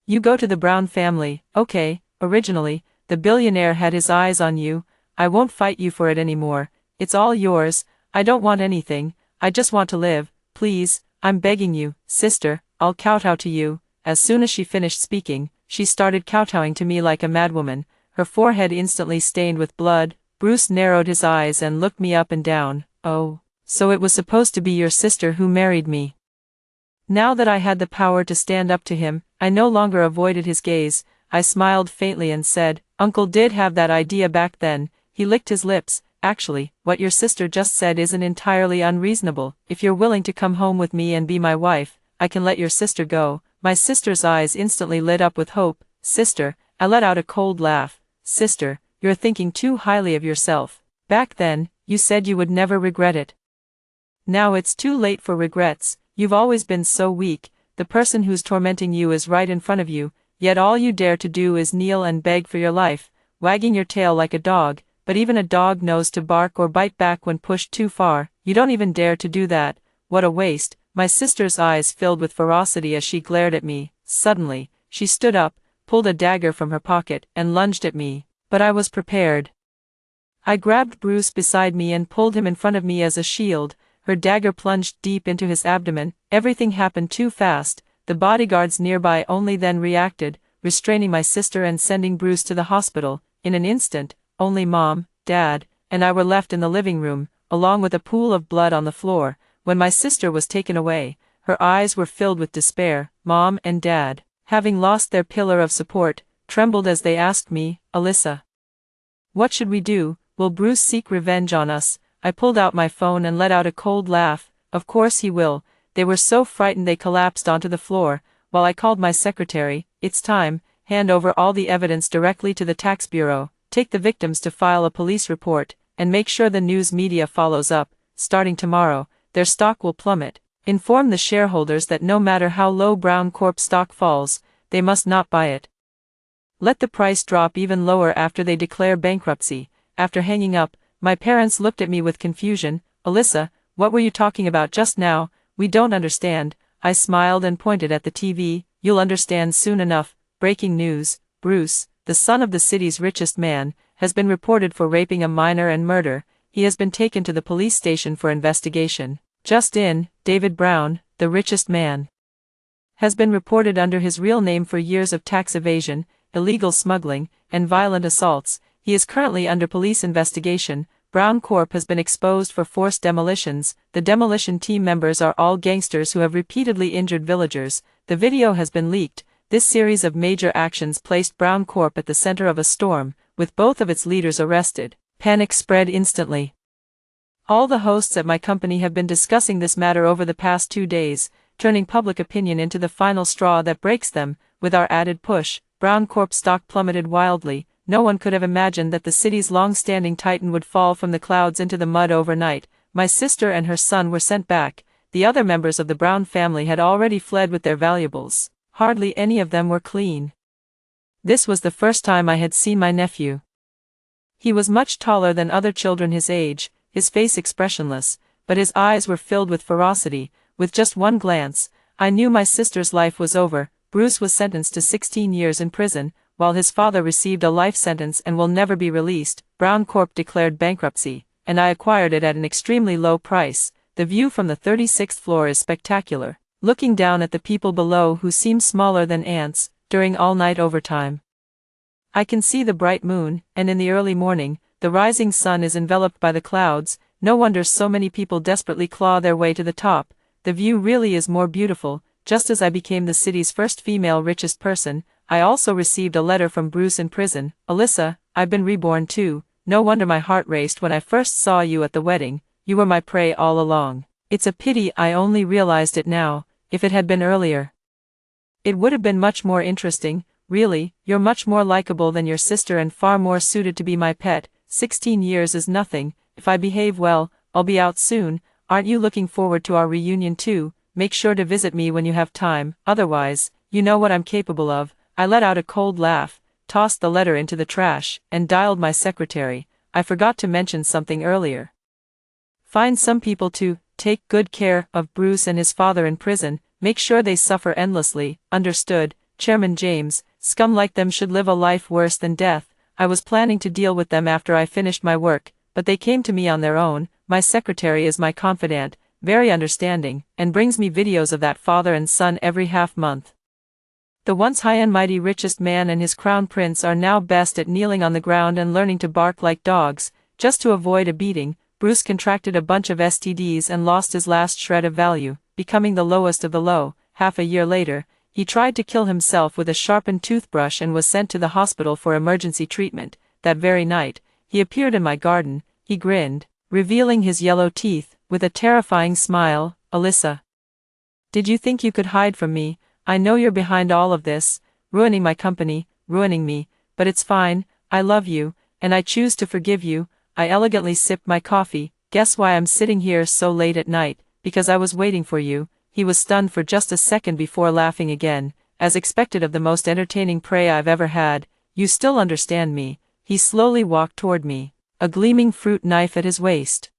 You go to the Brown family, okay? Originally, the billionaire had his eyes on you. I won't fight you for it anymore. It's all yours. I don't want anything. I just want to live. Please, I'm begging you, sister, I'll kowtow to you." As soon as she finished speaking, she started kowtowing to me like a madwoman, her forehead instantly stained with blood. Bruce narrowed his eyes and looked me up and down. Oh, so it was supposed to be your sister who married me. Now that I had the power to stand up to him, I no longer avoided his gaze. I smiled faintly and said, Uncle did have that idea back then. He licked his lips. Actually, what your sister just said isn't entirely unreasonable. If you're willing to come home with me and be my wife, I can let your sister go. My sister's eyes instantly lit up with hope. Sister, I let out a cold laugh. Sister, you're thinking too highly of yourself. Back then, you said you would never regret it. Now it's too late for regrets. You've always been so weak. The person who's tormenting you is right in front of you, yet all you dare to do is kneel and beg for your life, wagging your tail like a dog, but even a dog knows to bark or bite back when pushed too far. You don't even dare to do that. What a waste. My sister's eyes filled with ferocity as she glared at me. Suddenly, she stood up, pulled a dagger from her pocket, and lunged at me. But I was prepared. I grabbed Bruce beside me and pulled him in front of me as a shield. Her dagger plunged deep into his abdomen. Everything happened too fast. The bodyguards nearby only then reacted, restraining my sister and sending Bruce to the hospital. In an instant, only Mom, Dad, and I were left in the living room, along with a pool of blood on the floor. When my sister was taken away, her eyes were filled with despair. Mom and Dad, having lost their pillar of support, trembled as they asked me, Alyssa, what should we do? Will Bruce seek revenge on us? I pulled out my phone and let out a cold laugh. Of course he will. They were so frightened they collapsed onto the floor, while I called my secretary. It's time. Hand over all the evidence directly to the tax bureau, take the victims to file a police report, and make sure the news media follows up. Starting tomorrow, their stock will plummet. Inform the shareholders that no matter how low Brown Corp stock falls, they must not buy it. Let the price drop even lower after they declare bankruptcy. After hanging up, my parents looked at me with confusion. Alyssa, what were you talking about just now? We don't understand. I smiled and pointed at the TV. You'll understand soon enough. Breaking news. Bruce, the son of the city's richest man, has been reported for raping a minor and murder. He has been taken to the police station for investigation. Just in, David Brown, the richest man, has been reported under his real name for years of tax evasion, illegal smuggling, and violent assaults. He is currently under police investigation. Brown Corp has been exposed for forced demolitions. The demolition team members are all gangsters who have repeatedly injured villagers. The video has been leaked. This series of major actions placed Brown Corp at the center of a storm, with both of its leaders arrested. Panic spread instantly. All the hosts at my company have been discussing this matter over the past 2 days, turning public opinion into the final straw that breaks them. With our added push, Brown Corp stock plummeted wildly. No one could have imagined that the city's long-standing titan would fall from the clouds into the mud overnight. My sister and her son were sent back. The other members of the Brown family had already fled with their valuables. Hardly any of them were clean. This was the first time I had seen my nephew. He was much taller than other children his age, his face expressionless, but his eyes were filled with ferocity. With just one glance, I knew my sister's life was over. Bruce was sentenced to 16 years in prison, while his father received a life sentence and will never be released. Brown Corp declared bankruptcy, and I acquired it at an extremely low price. The view from the 36th floor is spectacular, looking down at the people below who seem smaller than ants, during all-night overtime. I can see the bright moon, and in the early morning, the rising sun is enveloped by the clouds. No wonder so many people desperately claw their way to the top. The view really is more beautiful. Just as I became the city's first female richest person, I also received a letter from Bruce in prison. Alyssa, I've been reborn too. No wonder my heart raced when I first saw you at the wedding. You were my prey all along. It's a pity I only realized it now. If it had been earlier, it would have been much more interesting. Really, you're much more likable than your sister and far more suited to be my pet. 16 years is nothing. If I behave well, I'll be out soon. Aren't you looking forward to our reunion too? Make sure to visit me when you have time. Otherwise, you know what I'm capable of. I let out a cold laugh, tossed the letter into the trash, and dialed my secretary. I forgot to mention something earlier. Find some people to take good care of Bruce and his father in prison. Make sure they suffer endlessly. Understood, Chairman James. Scum like them should live a life worse than death. I was planning to deal with them after I finished my work, but they came to me on their own. My secretary is my confidant, very understanding, and brings me videos of that father and son every half-month. The once high and mighty richest man and his crown prince are now best at kneeling on the ground and learning to bark like dogs, just to avoid a beating. Bruce contracted a bunch of STDs and lost his last shred of value, becoming the lowest of the low. Half a year later, he tried to kill himself with a sharpened toothbrush and was sent to the hospital for emergency treatment. That very night, he appeared in my garden. He grinned, revealing his yellow teeth, with a terrifying smile. Alyssa, did you think you could hide from me? I know you're behind all of this, ruining my company, ruining me, but it's fine. I love you, and I choose to forgive you. I elegantly sipped my coffee. Guess why I'm sitting here so late at night? Because I was waiting for you. He was stunned for just a second before laughing again, as expected of the most entertaining prey I've ever had. You still understand me. He slowly walked toward me, a gleaming fruit knife at his waist.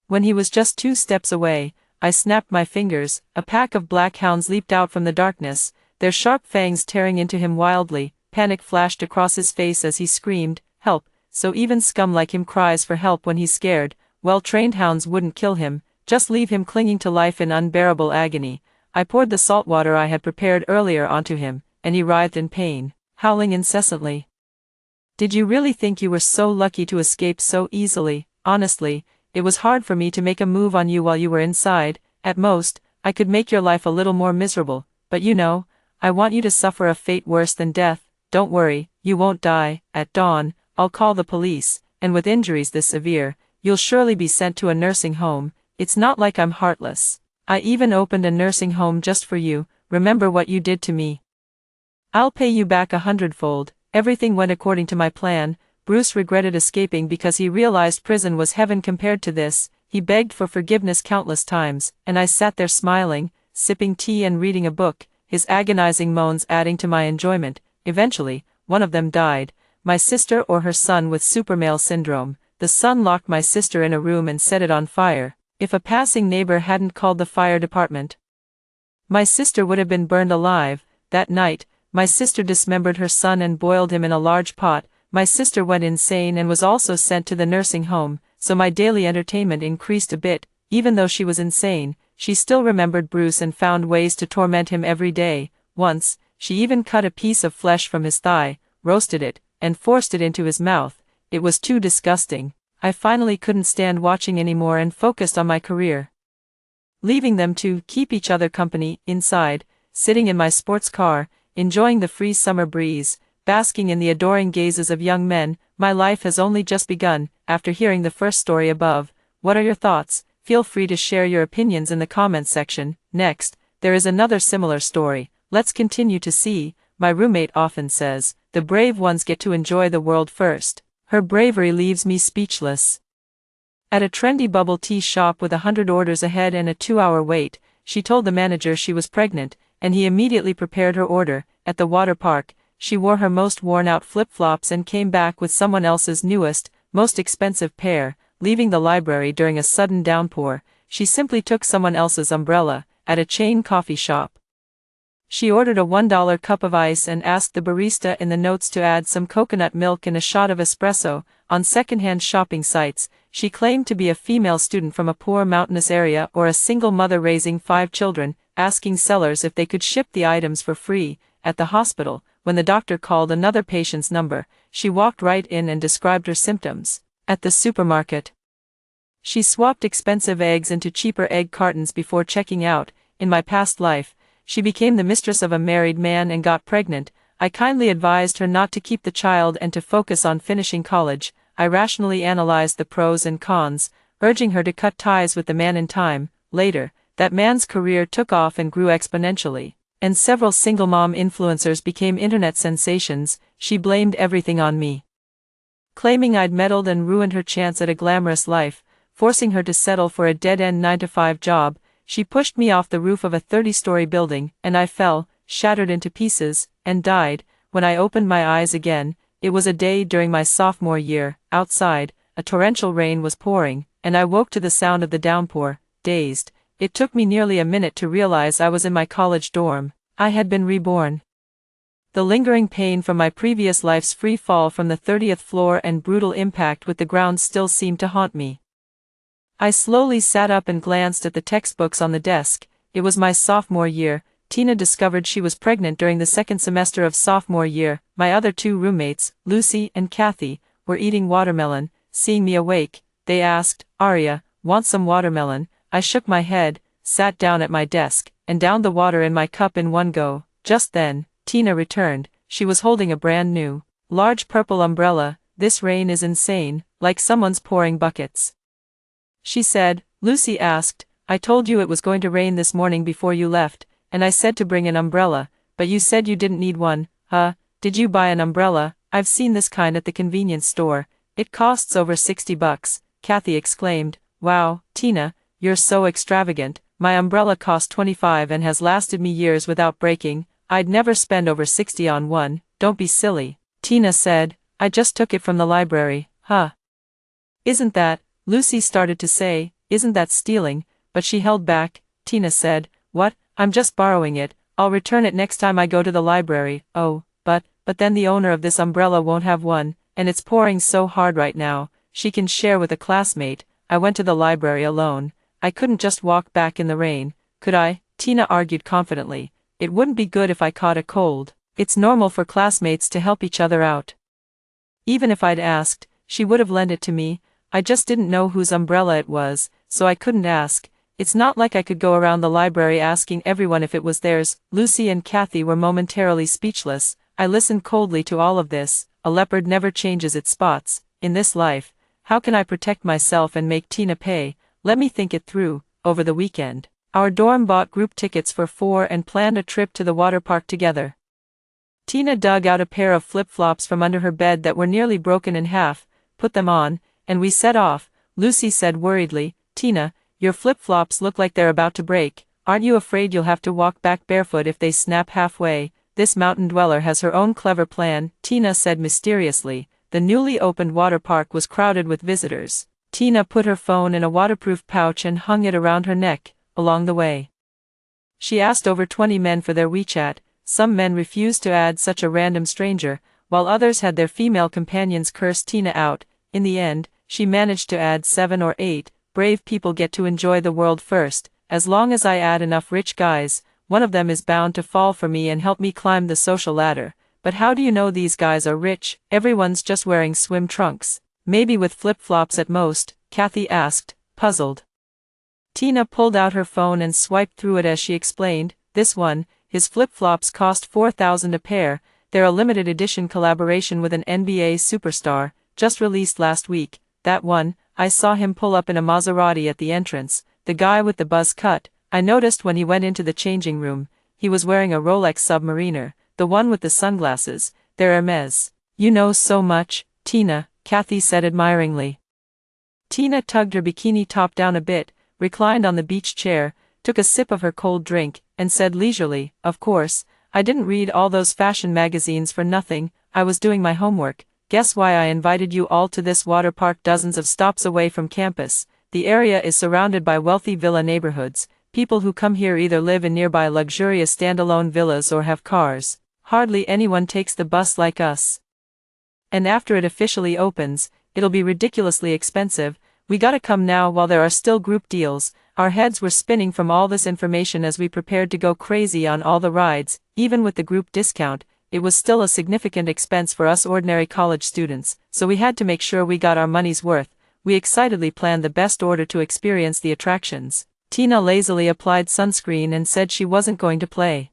When he was just 2 steps away, I snapped my fingers. A pack of black hounds leaped out from the darkness, their sharp fangs tearing into him wildly. Panic flashed across his face as he screamed, "Help!" So even scum like him cries for help when he's scared. Well-trained hounds wouldn't kill him, just leave him clinging to life in unbearable agony. I poured the salt water I had prepared earlier onto him, and he writhed in pain, howling incessantly. Did you really think you were so lucky to escape so easily? Honestly, it was hard for me to make a move on you while you were inside. At most, I could make your life a little more miserable, but you know, I want you to suffer a fate worse than death. Don't worry, you won't die. At dawn, I'll call the police, and with injuries this severe, you'll surely be sent to a nursing home. It's not like I'm heartless. I even opened a nursing home just for you. Remember what you did to me. I'll pay you back 100-fold. Everything went according to my plan. Bruce regretted escaping because he realized prison was heaven compared to this. He begged for forgiveness countless times, and I sat there smiling, sipping tea and reading a book, his agonizing moans adding to my enjoyment. Eventually, one of them died, my sister or her son with supermale syndrome. The son locked my sister in a room and set it on fire. If a passing neighbor hadn't called the fire department, my sister would have been burned alive. That night, my sister dismembered her son and boiled him in a large pot. My sister went insane and was also sent to the nursing home, so my daily entertainment increased a bit. Even though she was insane, she still remembered Bruce and found ways to torment him every day. Once, she even cut a piece of flesh from his thigh, roasted it, and forced it into his mouth. It was too disgusting. I finally couldn't stand watching anymore and focused on my career. Leaving them to keep each other company, inside, sitting in my sports car, enjoying the free summer breeze, basking in the adoring gazes of young men, my life has only just begun. After hearing the first story above, what are your thoughts? Feel free to share your opinions in the comments section. Next, there is another similar story. Let's continue to see. My roommate often says, the brave ones get to enjoy the world first. Her bravery leaves me speechless. At a trendy bubble tea shop with 100 orders ahead and a 2-hour wait, she told the manager she was pregnant, and he immediately prepared her order. At the water park, she wore her most worn-out flip-flops and came back with someone else's newest, most expensive pair. Leaving the library during a sudden downpour, she simply took someone else's umbrella. At a chain coffee shop, she ordered a $1 cup of ice and asked the barista in the notes to add some coconut milk and a shot of espresso. On secondhand shopping sites, she claimed to be a female student from a poor mountainous area or a single mother raising 5 children, asking sellers if they could ship the items for free. At the hospital, when the doctor called another patient's number, she walked right in and described her symptoms. At the supermarket, she swapped expensive eggs into cheaper egg cartons before checking out. In my past life, she became the mistress of a married man and got pregnant. I kindly advised her not to keep the child and to focus on finishing college. I rationally analyzed the pros and cons, urging her to cut ties with the man in time. Later, that man's career took off and grew exponentially, and several single mom influencers became internet sensations. She blamed everything on me, claiming I'd meddled and ruined her chance at a glamorous life, forcing her to settle for a dead-end 9-to-5 job. She pushed me off the roof of a 30-story building, and I fell, shattered into pieces, and died. When I opened my eyes again, it was a day during my sophomore year. Outside, a torrential rain was pouring, and I woke to the sound of the downpour, dazed. It took me nearly a minute to realize I was in my college dorm. I had been reborn. The lingering pain from my previous life's free fall from the 30th floor and brutal impact with the ground still seemed to haunt me. I slowly sat up and glanced at the textbooks on the desk. It was my sophomore year. Tina discovered she was pregnant during the second semester of sophomore year. My other 2 roommates, Lucy and Kathy, were eating watermelon. Seeing me awake, they asked. Arya, want some watermelon? I shook my head, sat down at my desk, and downed the water in my cup in one go. Just then, Tina returned. She was holding a brand new, large purple umbrella. This rain is insane, like someone's pouring buckets, she said. Lucy asked, I told you it was going to rain this morning before you left, and I said to bring an umbrella, but you said you didn't need one. Did you buy an umbrella? I've seen this kind at the convenience store. It costs over $60, Kathy exclaimed. Wow, Tina, you're so extravagant. My umbrella cost $25 and has lasted me years without breaking. I'd never spend over $60 on one. Don't be silly, Tina said. I just took it from the library. Isn't that, Lucy started to say, isn't that stealing, but she held back. Tina said, what? I'm just borrowing it. I'll return it next time I go to the library. Oh, but then the owner of this umbrella won't have one, and it's pouring so hard right now. She can share with a classmate. I went to the library alone. I couldn't just walk back in the rain, could I? Tina argued confidently. It wouldn't be good if I caught a cold. It's normal for classmates to help each other out. Even if I'd asked, she would have lent it to me. I just didn't know whose umbrella it was, so I couldn't ask. It's not like I could go around the library asking everyone if it was theirs. Lucy and Kathy were momentarily speechless. I listened coldly to all of this. A leopard never changes its spots. In this life, how can I protect myself and make Tina pay? Let me think it through. Over the weekend, our dorm bought group tickets for 4 and planned a trip to the water park together. Tina dug out a pair of flip-flops from under her bed that were nearly broken in half, put them on, and we set off. Lucy said worriedly, Tina, your flip-flops look like they're about to break. Aren't you afraid you'll have to walk back barefoot if they snap halfway? This mountain dweller has her own clever plan, Tina said mysteriously. The newly opened water park was crowded with visitors. Tina put her phone in a waterproof pouch and hung it around her neck. Along the way, she asked over 20 men for their WeChat. Some men refused to add such a random stranger, while others had their female companions curse Tina out. In the end, she managed to add 7 or 8. Brave people get to enjoy the world first. As long as I add enough rich guys, one of them is bound to fall for me and help me climb the social ladder. But how do you know these guys are rich? Everyone's just wearing swim trunks. Maybe with flip-flops at most, Kathy asked, puzzled. Tina pulled out her phone and swiped through it as she explained, this one, his flip-flops cost $4,000 a pair. They're a limited edition collaboration with an NBA superstar, just released last week. That one, I saw him pull up in a Maserati at the entrance, the guy with the buzz cut. I noticed when he went into the changing room, he was wearing a Rolex Submariner, the one with the sunglasses. They're Hermes. You know so much, Tina, Kathy said admiringly. Tina tugged her bikini top down a bit, reclined on the beach chair, took a sip of her cold drink, and said leisurely, of course, I didn't read all those fashion magazines for nothing. I was doing my homework. Guess why I invited you all to this water park dozens of stops away from campus. The area is surrounded by wealthy villa neighborhoods. People who come here either live in nearby luxurious standalone villas or have cars. Hardly anyone takes the bus like us. And after it officially opens, it'll be ridiculously expensive. We gotta come now while there are still group deals. Our heads were spinning from all this information as we prepared to go crazy on all the rides. Even with the group discount, it was still a significant expense for us ordinary college students, so we had to make sure we got our money's worth. We excitedly planned the best order to experience the attractions. Tina lazily applied sunscreen and said she wasn't going to play.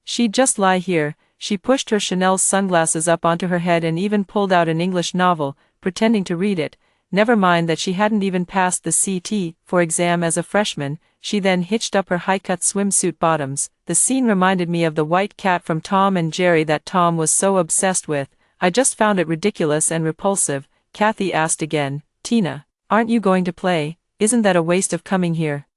She'd just lie here. She pushed her Chanel sunglasses up onto her head and even pulled out an English novel, pretending to read it. Never mind that she hadn't even passed the CT for exam as a freshman. She then hitched up her high-cut swimsuit bottoms. The scene reminded me of the white cat from Tom and Jerry that Tom was so obsessed with. I just found it ridiculous and repulsive. Kathy asked again, Tina, aren't you going to play? Isn't that a waste of coming here?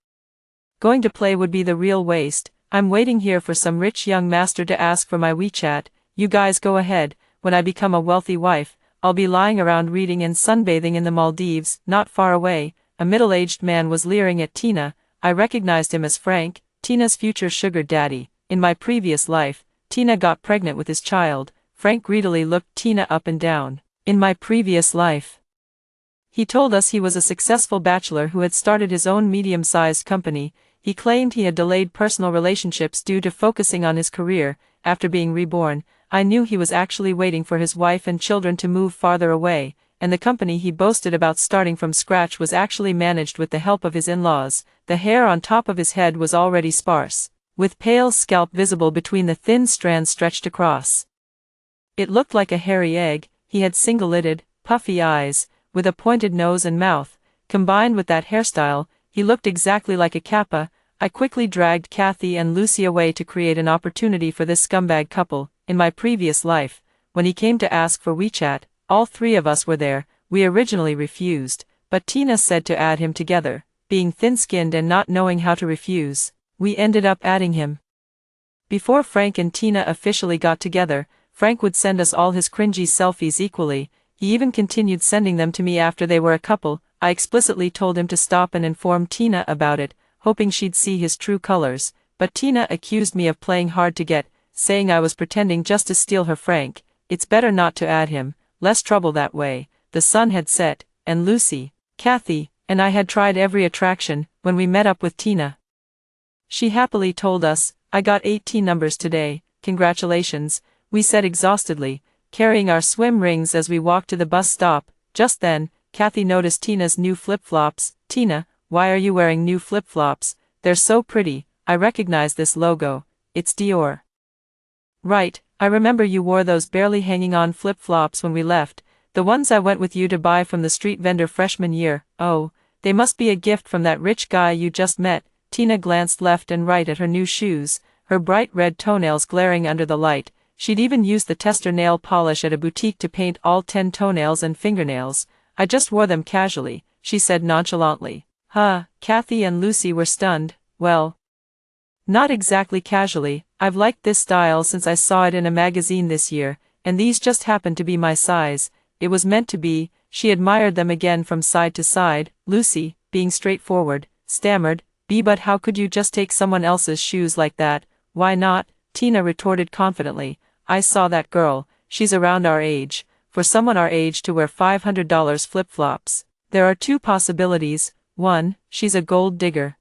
Going to play would be the real waste. I'm waiting here for some rich young master to ask for my WeChat. You guys go ahead. When I become a wealthy wife, I'll be lying around reading and sunbathing in the Maldives. Not far away, a middle-aged man was leering at Tina. I recognized him as Frank, Tina's future sugar daddy. In my previous life, Tina got pregnant with his child. Frank greedily looked Tina up and down. In my previous life. He told us he was a successful bachelor who had started his own medium-sized company. He claimed he had delayed personal relationships due to focusing on his career. After being reborn, I knew he was actually waiting for his wife and children to move farther away. and the company he boasted about starting from scratch was actually managed with the help of his in-laws. The hair on top of his head was already sparse, with pale scalp visible between the thin strands stretched across. It looked like a hairy egg. He had single-lidded, puffy eyes, with a pointed nose and mouth. Combined with that hairstyle, he looked exactly like a kappa. I quickly dragged Kathy and Lucy away to create an opportunity for this scumbag couple. In my previous life, when he came to ask for WeChat, all three of us were there. We originally refused, but Tina said to add him together. Being thin-skinned and not knowing how to refuse, we ended up adding him. Before Frank and Tina officially got together, Frank would send us all his cringy selfies equally. He even continued sending them to me after they were a couple. I explicitly told him to stop and inform Tina about it, hoping she'd see his true colors, but Tina accused me of playing hard to get, saying I was pretending just to steal her Frank. It's better not to add him, less trouble that way. The sun had set, and Lucy, Kathy, and I had tried every attraction. When we met up with Tina, she happily told us, "I got 18 numbers today, congratulations," we said exhaustedly, carrying our swim rings as we walked to the bus stop. Just then, Kathy noticed Tina's new flip-flops. "Tina, why are you wearing new flip-flops? They're so pretty." "I recognize this logo. It's Dior." "Right, I remember you wore those barely hanging on flip-flops when we left, the ones I went with you to buy from the street vendor freshman year. Oh, they must be a gift from that rich guy you just met." Tina glanced left and right at her new shoes, her bright red toenails glaring under the light. She'd even used the tester nail polish at a boutique to paint all 10 toenails and fingernails. "I just wore them casually," she said nonchalantly. Huh, Kathy and Lucy were stunned. "Well, not exactly casually. I've liked this style since I saw it in a magazine this year, and these just happen to be my size. It was meant to be." She admired them again from side to side. Lucy, being straightforward, stammered, But how could you just take someone else's shoes like that?" "Why not?" Tina retorted confidently. "I saw that girl. She's around our age. For someone our age to wear $500 flip-flops, there are two possibilities. One, she's a gold digger.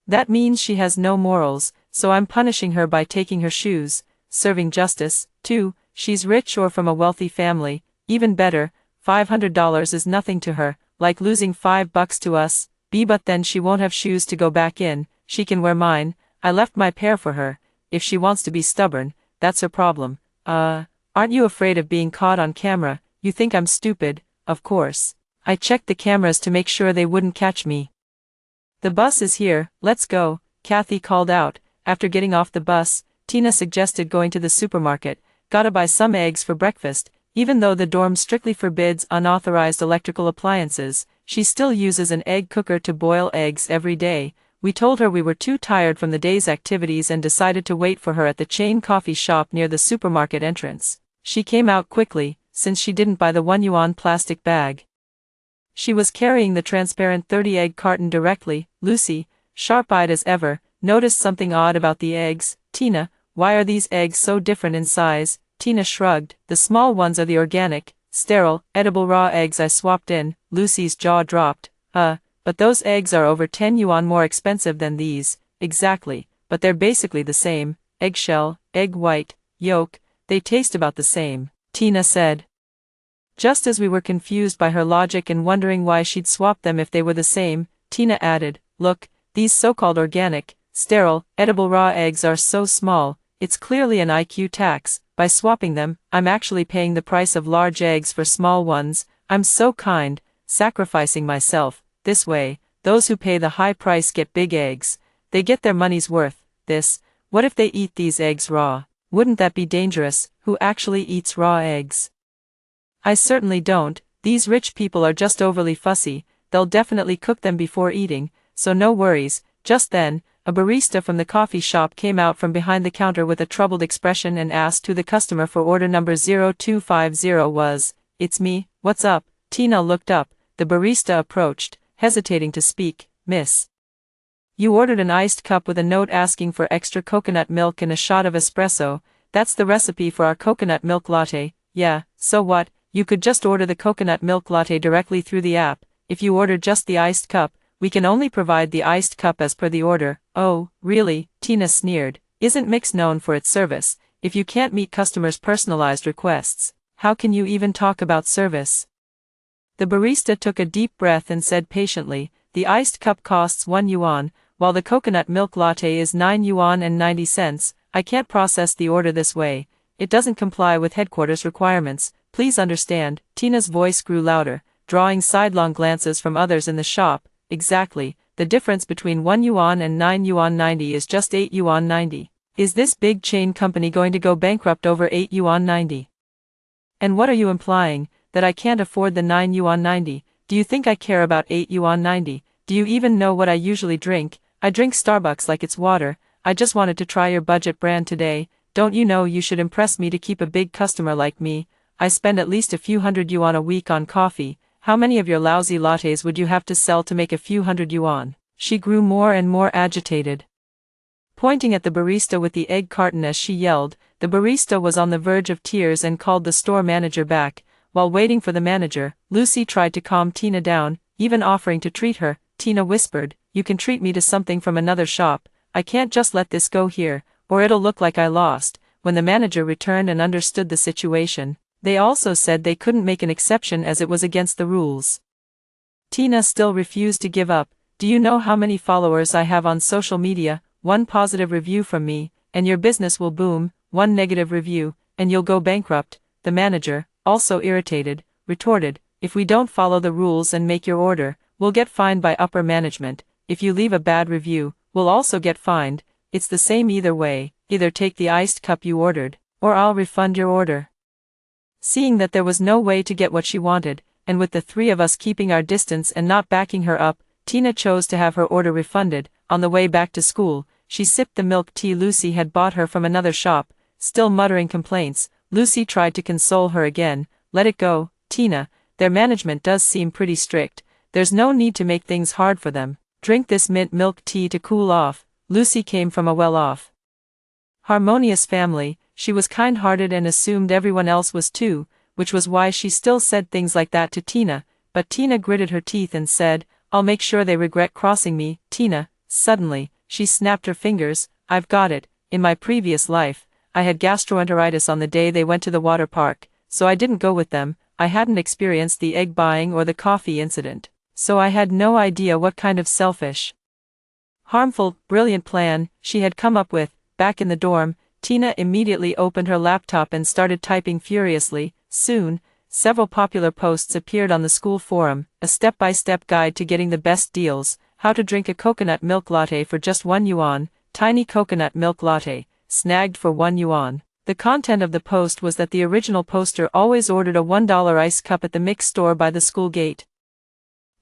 That means she has no morals, so I'm punishing her by taking her shoes, serving justice. Two, she's rich or from a wealthy family. Even better, $500 is nothing to her, like losing $5 to us. But then she won't have shoes to go back in. She can wear mine. I left my pair for her. If she wants to be stubborn, that's her problem." Aren't you afraid of being caught on camera?" "You think I'm stupid?" "Of course. I checked the cameras to make sure they wouldn't catch me." "The bus is here, let's go," Kathy called out. After getting off the bus, Tina suggested going to the supermarket. "Gotta buy some eggs for breakfast." Even though the dorm strictly forbids unauthorized electrical appliances, she still uses an egg cooker to boil eggs every day. We told her we were too tired from the day's activities and decided to wait for her at the chain coffee shop near the supermarket entrance. She came out quickly, since she didn't buy the $1 plastic bag. She was carrying the transparent 30-egg carton directly. Lucy, sharp-eyed as ever, noticed something odd about the eggs. "Tina, why are these eggs so different in size?" Tina shrugged. "The small ones are the organic, sterile, edible raw eggs I swapped in." Lucy's jaw dropped. But those eggs are over 10 yuan more expensive than these." "Exactly, but they're basically the same. Eggshell, egg white, yolk, they taste about the same," Tina said. Just as we were confused by her logic and wondering why she'd swap them if they were the same, Tina added, "Look, these so-called organic, sterile, edible raw eggs are so small, it's clearly an IQ tax. By swapping them, I'm actually paying the price of large eggs for small ones. I'm so kind, sacrificing myself. This way, those who pay the high price get big eggs. They get their money's worth." What if they eat these eggs raw? Wouldn't that be dangerous? Who actually eats raw eggs? I certainly don't. These rich people are just overly fussy. They'll definitely cook them before eating, so no worries. Just then, a barista from the coffee shop came out from behind the counter with a troubled expression and asked who the customer for order number 0250 was. "It's me, what's up?" Tina looked up. The barista approached, hesitating to speak. "Miss, you ordered an iced cup with a note asking for extra coconut milk and a shot of espresso. That's the recipe for our coconut milk latte." "Yeah, so what? You could just order the coconut milk latte directly through the app. If you order just the iced cup, we can only provide the iced cup as per the order." "Oh, really?" Tina sneered. "Isn't Mix known for its service? If you can't meet customers' personalized requests, how can you even talk about service?" The barista took a deep breath and said patiently, "The iced cup costs 1 yuan, while the coconut milk latte is 9 yuan and 90 cents. I can't process the order this way. It doesn't comply with headquarters requirements. Please understand." Tina's voice grew louder, drawing sidelong glances from others in the shop. "Exactly, the difference between 1 yuan and 9 yuan 90 is just 8 yuan 90. Is this big chain company going to go bankrupt over 8 yuan 90? And what are you implying, that I can't afford the 9 yuan 90? Do you think I care about 8 yuan 90? Do you even know what I usually drink? I drink Starbucks like it's water. I just wanted to try your budget brand today. Don't you know you should impress me to keep a big customer like me? I spend at least a few hundred yuan a week on coffee. How many of your lousy lattes would you have to sell to make a few hundred yuan?" She grew more and more agitated, pointing at the barista with the egg carton as she yelled. The barista was on the verge of tears and called the store manager back. While waiting for the manager, Lucy tried to calm Tina down, even offering to treat her. Tina whispered, "You can treat me to something from another shop. I can't just let this go here, or it'll look like I lost." When the manager returned and understood the situation, they also said they couldn't make an exception as it was against the rules. Tina still refused to give up. "Do you know how many followers I have on social media? 1 positive review from me, and your business will boom. 1 negative review, and you'll go bankrupt." The manager, also irritated, retorted, "If we don't follow the rules and make your order, we'll get fined by upper management. If you leave a bad review, we'll also get fined. It's the same either way. Either take the iced cup you ordered, or I'll refund your order." Seeing that there was no way to get what she wanted, and with the 3 of us keeping our distance and not backing her up, Tina chose to have her order refunded. On the way back to school, she sipped the milk tea Lucy had bought her from another shop. Still muttering complaints, Lucy tried to console her again. "Let it go, Tina. Their management does seem pretty strict. There's no need to make things hard for them. Drink this mint milk tea to cool off." Lucy came from a well-off, harmonious family. She was kind-hearted and assumed everyone else was too, which was why she still said things like that to Tina. But Tina gritted her teeth and said, "I'll make sure they regret crossing me." Tina, suddenly, she snapped her fingers. "I've got it. In my previous life, I had gastroenteritis on the day they went to the water park, so I didn't go with them. I hadn't experienced the egg buying or the coffee incident, so I had no idea what kind of selfish, harmful, brilliant plan she had come up with." Back in the dorm, Tina immediately opened her laptop and started typing furiously. Soon, several popular posts appeared on the school forum: a step-by-step guide to getting the best deals, how to drink a coconut milk latte for just 1 yuan, tiny coconut milk latte, snagged for 1 yuan. The content of the post was that the original poster always ordered a $1 ice cup at the mix store by the school gate,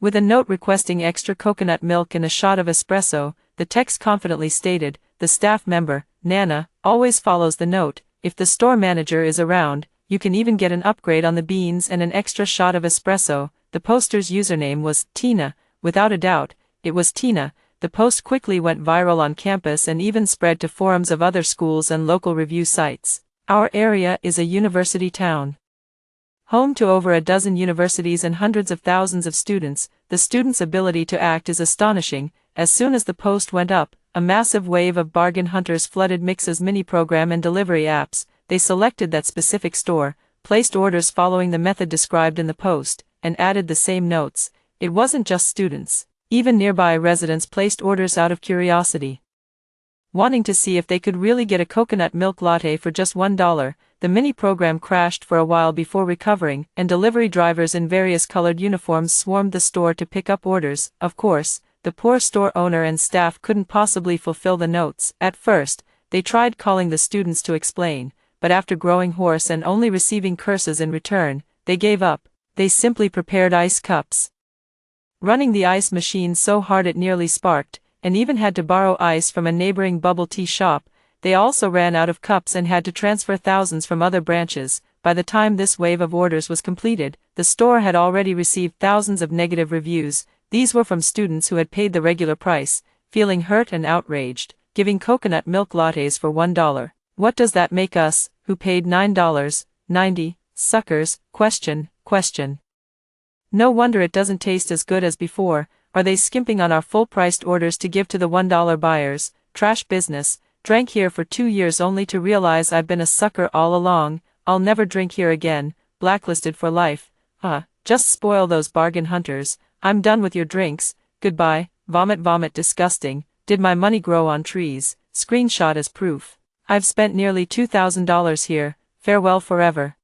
with a note requesting extra coconut milk and a shot of espresso. The text confidently stated, "The staff member, Nana, always follows the note. If the store manager is around, you can even get an upgrade on the beans and an extra shot of espresso." The poster's username was Tina. Without a doubt, it was Tina. The post quickly went viral on campus and even spread to forums of other schools and local review sites. Our area is a university town, home to over a dozen universities and hundreds of thousands of students. The students' ability to act is astonishing. As soon as the post went up, a massive wave of bargain hunters flooded Mix's mini-program and delivery apps. They selected that specific store, placed orders following the method described in the post, and added the same notes. It wasn't just students. Even nearby residents placed orders out of curiosity, wanting to see if they could really get a coconut milk latte for just $1. The mini-program crashed for a while before recovering, and delivery drivers in various colored uniforms swarmed the store to pick up orders. Of course, the poor store owner and staff couldn't possibly fulfill the notes. At first, they tried calling the students to explain, but after growing hoarse and only receiving curses in return, they gave up. They simply prepared ice cups, running the ice machine so hard it nearly sparked, and even had to borrow ice from a neighboring bubble tea shop. They also ran out of cups and had to transfer thousands from other branches. By the time this wave of orders was completed, the store had already received thousands of negative reviews. These were from students who had paid the regular price, feeling hurt and outraged, giving coconut milk lattes for $1. What does that make us, who paid $9.90, suckers? Question. No wonder it doesn't taste as good as before. Are they skimping on our full-priced orders to give to the $1 buyers? Trash business. Drank here for 2 years only to realize I've been a sucker all along. I'll never drink here again. Blacklisted for life. Just spoil those bargain hunters. I'm done with your drinks, goodbye, vomit vomit disgusting, did my money grow on trees, screenshot as proof. I've spent nearly $2,000 here, farewell forever.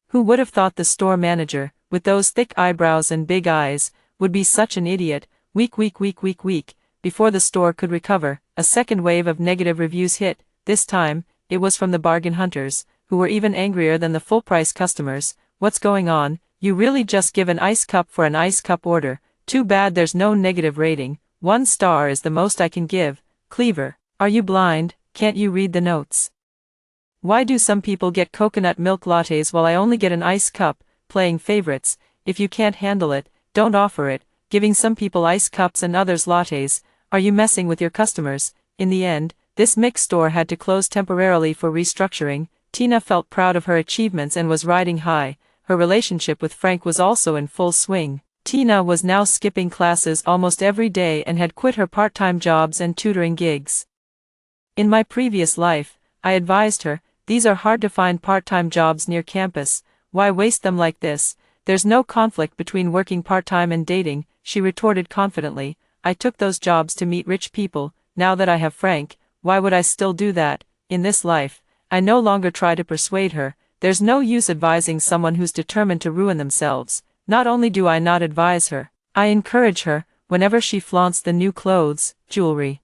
Who would have thought the store manager, with those thick eyebrows and big eyes, would be such an idiot? Week. Before the store could recover, a second wave of negative reviews hit. This time, it was from the bargain hunters, who were even angrier than the full-price customers. What's going on? You really just give an ice cup for an ice cup order. Too bad there's no negative rating. 1 star is the most I can give. Cleaver, are you blind? Can't you read the notes? Why do some people get coconut milk lattes while I only get an ice cup? Playing favorites. If you can't handle it, don't offer it. Giving some people ice cups and others lattes. Are you messing with your customers? In the end, this mix store had to close temporarily for restructuring. Tina felt proud of her achievements and was riding high. Her relationship with Frank was also in full swing. Tina was now skipping classes almost every day and had quit her part-time jobs and tutoring gigs. In my previous life, I advised her, these are hard to find part-time jobs near campus. Why waste them like this? There's no conflict between working part-time and dating, she retorted confidently. I took those jobs to meet rich people. Now that I have Frank, why would I still do that? In this life, I no longer try to persuade her. There's no use advising someone who's determined to ruin themselves. Not only do I not advise her, I encourage her, whenever she flaunts the new clothes, jewelry,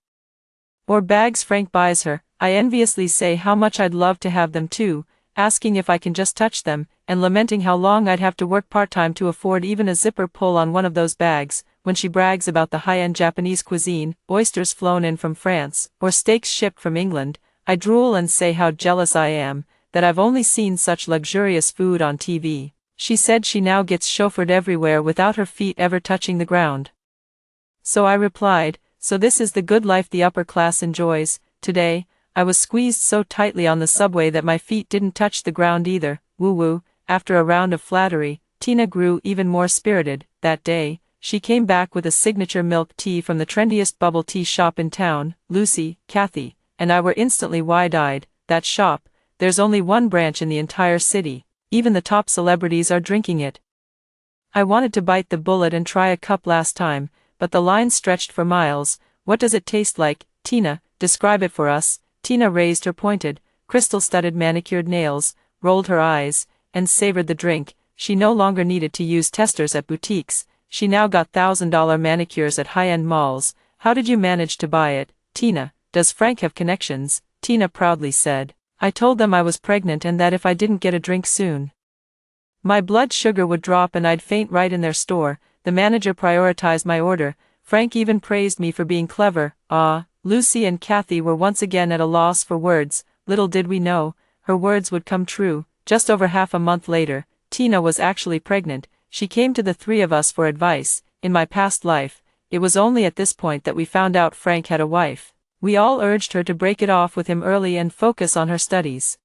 or bags Frank buys her. I enviously say how much I'd love to have them too, asking if I can just touch them, and lamenting how long I'd have to work part-time to afford even a zipper pull on one of those bags. When she brags about the high-end Japanese cuisine, oysters flown in from France, or steaks shipped from England, I drool and say how jealous I am, that I've only seen such luxurious food on TV. She said she now gets chauffeured everywhere without her feet ever touching the ground. So I replied, so this is the good life the upper class enjoys. Today, I was squeezed so tightly on the subway that my feet didn't touch the ground either. Woo-woo. After a round of flattery, Tina grew even more spirited. That day, she came back with a signature milk tea from the trendiest bubble tea shop in town. Lucy, Kathy, and I were instantly wide-eyed. That shop, there's only one branch in the entire city. Even the top celebrities are drinking it. I wanted to bite the bullet and try a cup last time, but the line stretched for miles. What does it taste like? Tina, describe it for us. Tina raised her pointed, crystal-studded manicured nails, rolled her eyes, and savored the drink. She no longer needed to use testers at boutiques. She now got $1,000 manicures at high-end malls. How did you manage to buy it, Tina? Does Frank have connections? Tina proudly said. I told them I was pregnant and that if I didn't get a drink soon, my blood sugar would drop and I'd faint right in their store. The manager prioritized my order. Frank even praised me for being clever. Lucy and Kathy were once again at a loss for words. Little did we know, her words would come true. Just over half a month later, Tina was actually pregnant. She came to the three of us for advice. In my past life, it was only at this point that we found out Frank had a wife. We all urged her to break it off with him early and focus on her studies.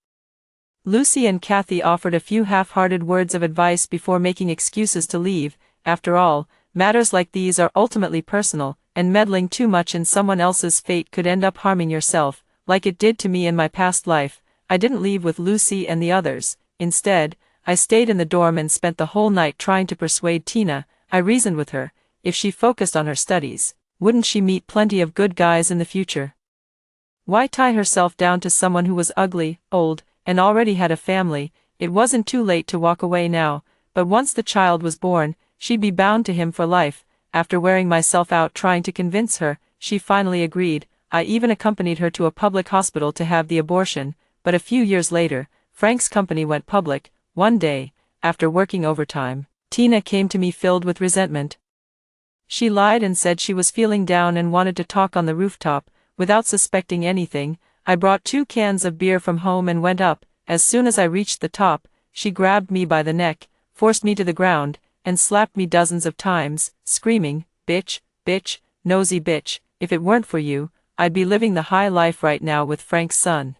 Lucy and Kathy offered a few half-hearted words of advice before making excuses to leave. After all, matters like these are ultimately personal, and meddling too much in someone else's fate could end up harming yourself, like it did to me in my past life. I didn't leave with Lucy and the others. Instead, I stayed in the dorm and spent the whole night trying to persuade Tina. I reasoned with her. If she focused on her studies, wouldn't she meet plenty of good guys in the future? Why tie herself down to someone who was ugly, old, and already had a family? It wasn't too late to walk away now, but once the child was born, she'd be bound to him for life. After wearing myself out trying to convince her, she finally agreed. I even accompanied her to a public hospital to have the abortion. But a few years later, Frank's company went public. One day, after working overtime, Tina came to me filled with resentment. She lied and said she was feeling down and wanted to talk on the rooftop. Without suspecting anything, I brought 2 cans of beer from home and went up. As soon as I reached the top, she grabbed me by the neck, forced me to the ground, and slapped me dozens of times, screaming, "Bitch, bitch, nosy bitch, if it weren't for you, I'd be living the high life right now with Frank's son.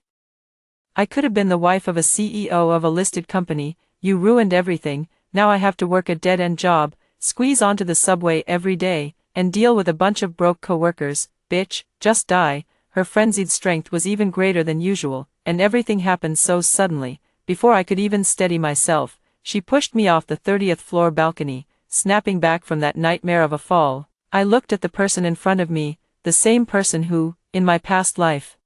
I could have been the wife of a CEO of a listed company. You ruined everything. Now I have to work a dead-end job, squeeze onto the subway every day, and deal with a bunch of broke coworkers. Bitch, just die." Her frenzied strength was even greater than usual, and everything happened so suddenly. Before I could even steady myself, she pushed me off the 30th floor balcony, snapping back from that nightmare of a fall. I looked at the person in front of me, the same person who, in my past life,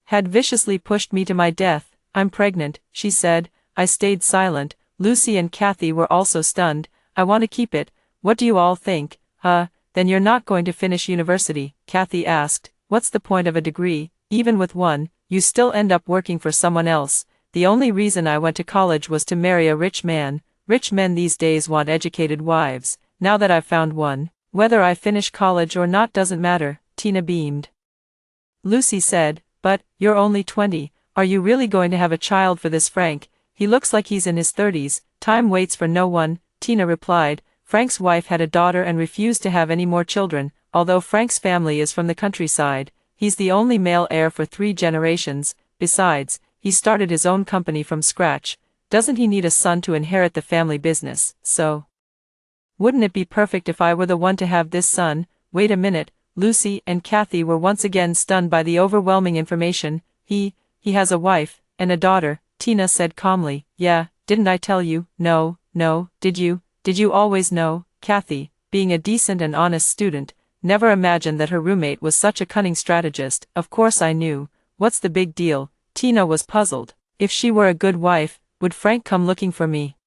had viciously pushed me to my death. "I'm pregnant," she said. I stayed silent. Lucy and Kathy were also stunned. "I want to keep it. What do you all think?" Then you're not going to finish university?" Kathy asked. "What's the point of a degree? Even with one, you still end up working for someone else." "The only reason I went to college was to marry a rich man. Rich men these days want educated wives. Now that I've found one, whether I finish college or not doesn't matter," Tina beamed. Lucy said, "But, you're only 20, are you really going to have a child for this Frank? He looks like he's in his 30s, time waits for no one," Tina replied. Frank's wife had a daughter and refused to have any more children. Although Frank's family is from the countryside, he's the only male heir for 3 generations. Besides, he started his own company from scratch. Doesn't he need a son to inherit the family business? So, wouldn't it be perfect if I were the one to have this son? Wait a minute. Lucy and Kathy were once again stunned by the overwhelming information. He has a wife and a daughter," Tina said calmly. "Yeah, didn't I tell you?" No, did you always know?" Kathy, being a decent and honest student, never imagined that her roommate was such a cunning strategist. "Of course I knew. What's the big deal?" Tina was puzzled. If she were a good wife, would Frank come looking for me?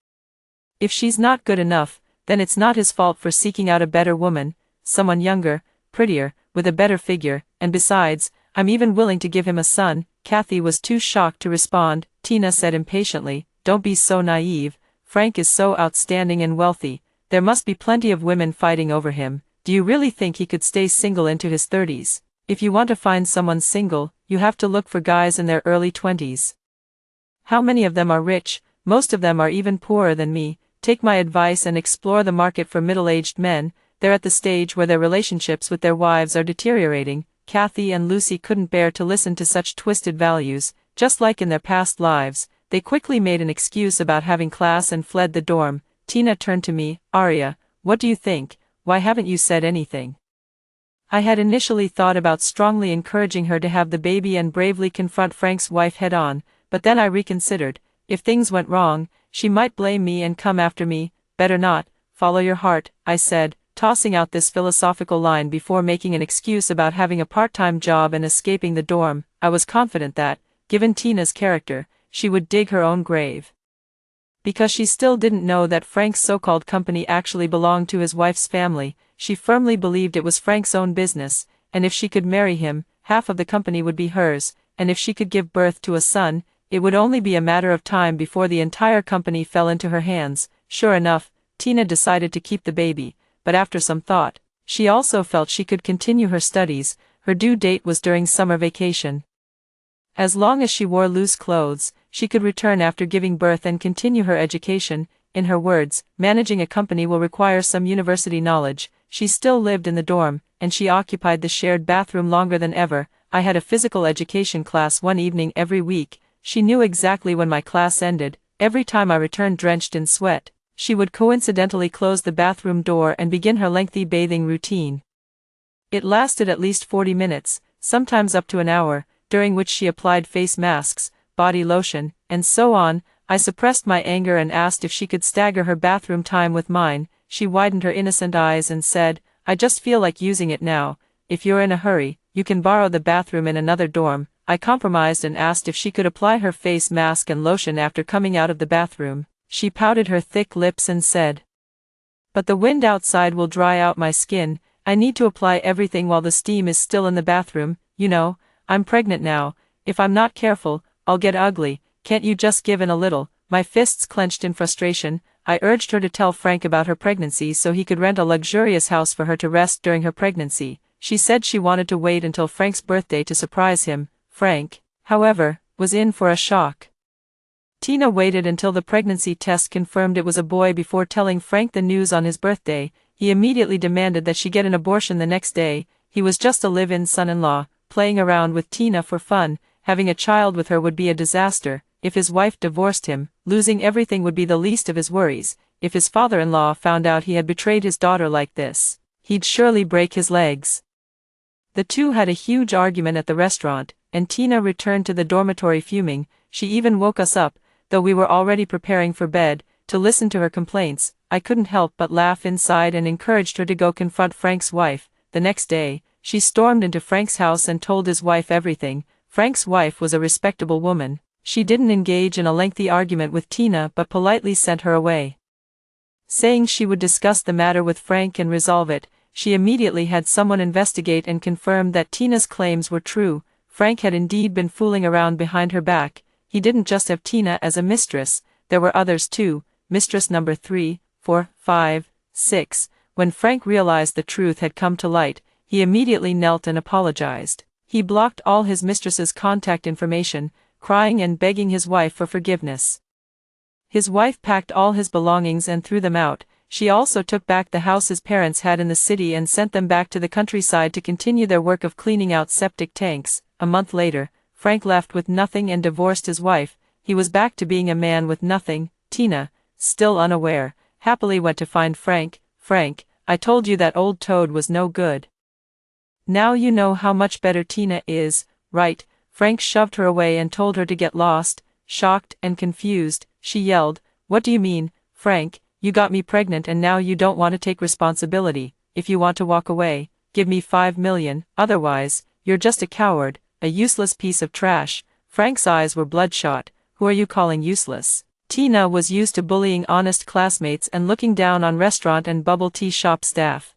If she's not good enough, then it's not his fault for seeking out a better woman, someone younger, prettier, with a better figure, and besides, I'm even willing to give him a son. Kathy was too shocked to respond. Tina said impatiently, "Don't be so naive. Frank is so outstanding and wealthy, there must be plenty of women fighting over him. Do you really think he could stay single into his 30s? If you want to find someone single, you have to look for guys in their early 20s. How many of them are rich? Most of them are even poorer than me. Take my advice and explore the market for middle-aged men. They're at the stage where their relationships with their wives are deteriorating." Kathy and Lucy couldn't bear to listen to such twisted values. Just like in their past lives, they quickly made an excuse about having class and fled the dorm. Tina turned to me. "Arya, what do you think? Why haven't you said anything?" I had initially thought about strongly encouraging her to have the baby and bravely confront Frank's wife head-on, but then I reconsidered. If things went wrong, she might blame me and come after me. "Better not. Follow your heart," I said, tossing out this philosophical line before making an excuse about having a part-time job and escaping the dorm. I was confident that, given Tina's character, she would dig her own grave. Because she still didn't know that Frank's so-called company actually belonged to his wife's family, she firmly believed it was Frank's own business, and if she could marry him, half of the company would be hers, and if she could give birth to a son, it would only be a matter of time before the entire company fell into her hands. Sure enough, Tina decided to keep the baby, but after some thought, she also felt she could continue her studies. Her due date was during summer vacation. As long as she wore loose clothes, she could return after giving birth and continue her education. In her words, managing a company will require some university knowledge. She still lived in the dorm, and she occupied the shared bathroom longer than ever. I had a physical education class one evening every week. She knew exactly when my class ended. Every time I returned drenched in sweat, she would coincidentally close the bathroom door and begin her lengthy bathing routine. It lasted at least 40 minutes, sometimes up to an hour, during which she applied face masks, body lotion, and so on. I suppressed my anger and asked if she could stagger her bathroom time with mine. She widened her innocent eyes and said, "I just feel like using it now. If you're in a hurry, you can borrow the bathroom in another dorm." I compromised and asked if she could apply her face mask and lotion after coming out of the bathroom. She pouted her thick lips and said, "But the wind outside will dry out my skin. I need to apply everything while the steam is still in the bathroom. You know, I'm pregnant now. If I'm not careful, I'll get ugly. Can't you just give in a little?" My fists clenched in frustration. I urged her to tell Frank about her pregnancy so he could rent a luxurious house for her to rest during her pregnancy. She said she wanted to wait until Frank's birthday to surprise him. Frank, however, was in for a shock. Tina waited until the pregnancy test confirmed it was a boy before telling Frank the news on his birthday. He immediately demanded that she get an abortion the next day. He was just a live-in son-in-law, playing around with Tina for fun. Having a child with her would be a disaster. If his wife divorced him, losing everything would be the least of his worries. If his father-in-law found out he had betrayed his daughter like this, he'd surely break his legs. The two had a huge argument at the restaurant, and Tina returned to the dormitory fuming. She even woke us up, though we were already preparing for bed, To listen to her complaints, I couldn't help but laugh inside and encouraged her to go confront Frank's wife. The next day, she stormed into Frank's house and told his wife everything. Frank's wife was a respectable woman. She didn't engage in a lengthy argument with Tina but politely sent her away. Saying she would discuss the matter with Frank and resolve it, she immediately had someone investigate and confirm that Tina's claims were true. Frank had indeed been fooling around behind her back. He didn't just have Tina as a mistress, there were others too, mistress number 3, 4, 5, 6. When Frank realized the truth had come to light, he immediately knelt and apologized. He blocked all his mistress's contact information, crying and begging his wife for forgiveness. His wife packed all his belongings and threw them out. She also took back the house his parents had in the city and sent them back to the countryside to continue their work of cleaning out septic tanks. A month later, Frank left with nothing and divorced his wife. He was back to being a man with nothing. Tina, still unaware, happily went to find Frank. Frank, I told you that old toad was no good. Now you know how much better Tina is, right? Frank shoved her away and told her to get lost. Shocked and confused, she yelled, "What do you mean, Frank? You got me pregnant and now you don't want to take responsibility. If you want to walk away, give me $5 million, otherwise, you're just a coward, a useless piece of trash." Frank's eyes were bloodshot. Who are you calling useless? Tina was used to bullying honest classmates and looking down on restaurant and bubble tea shop staff.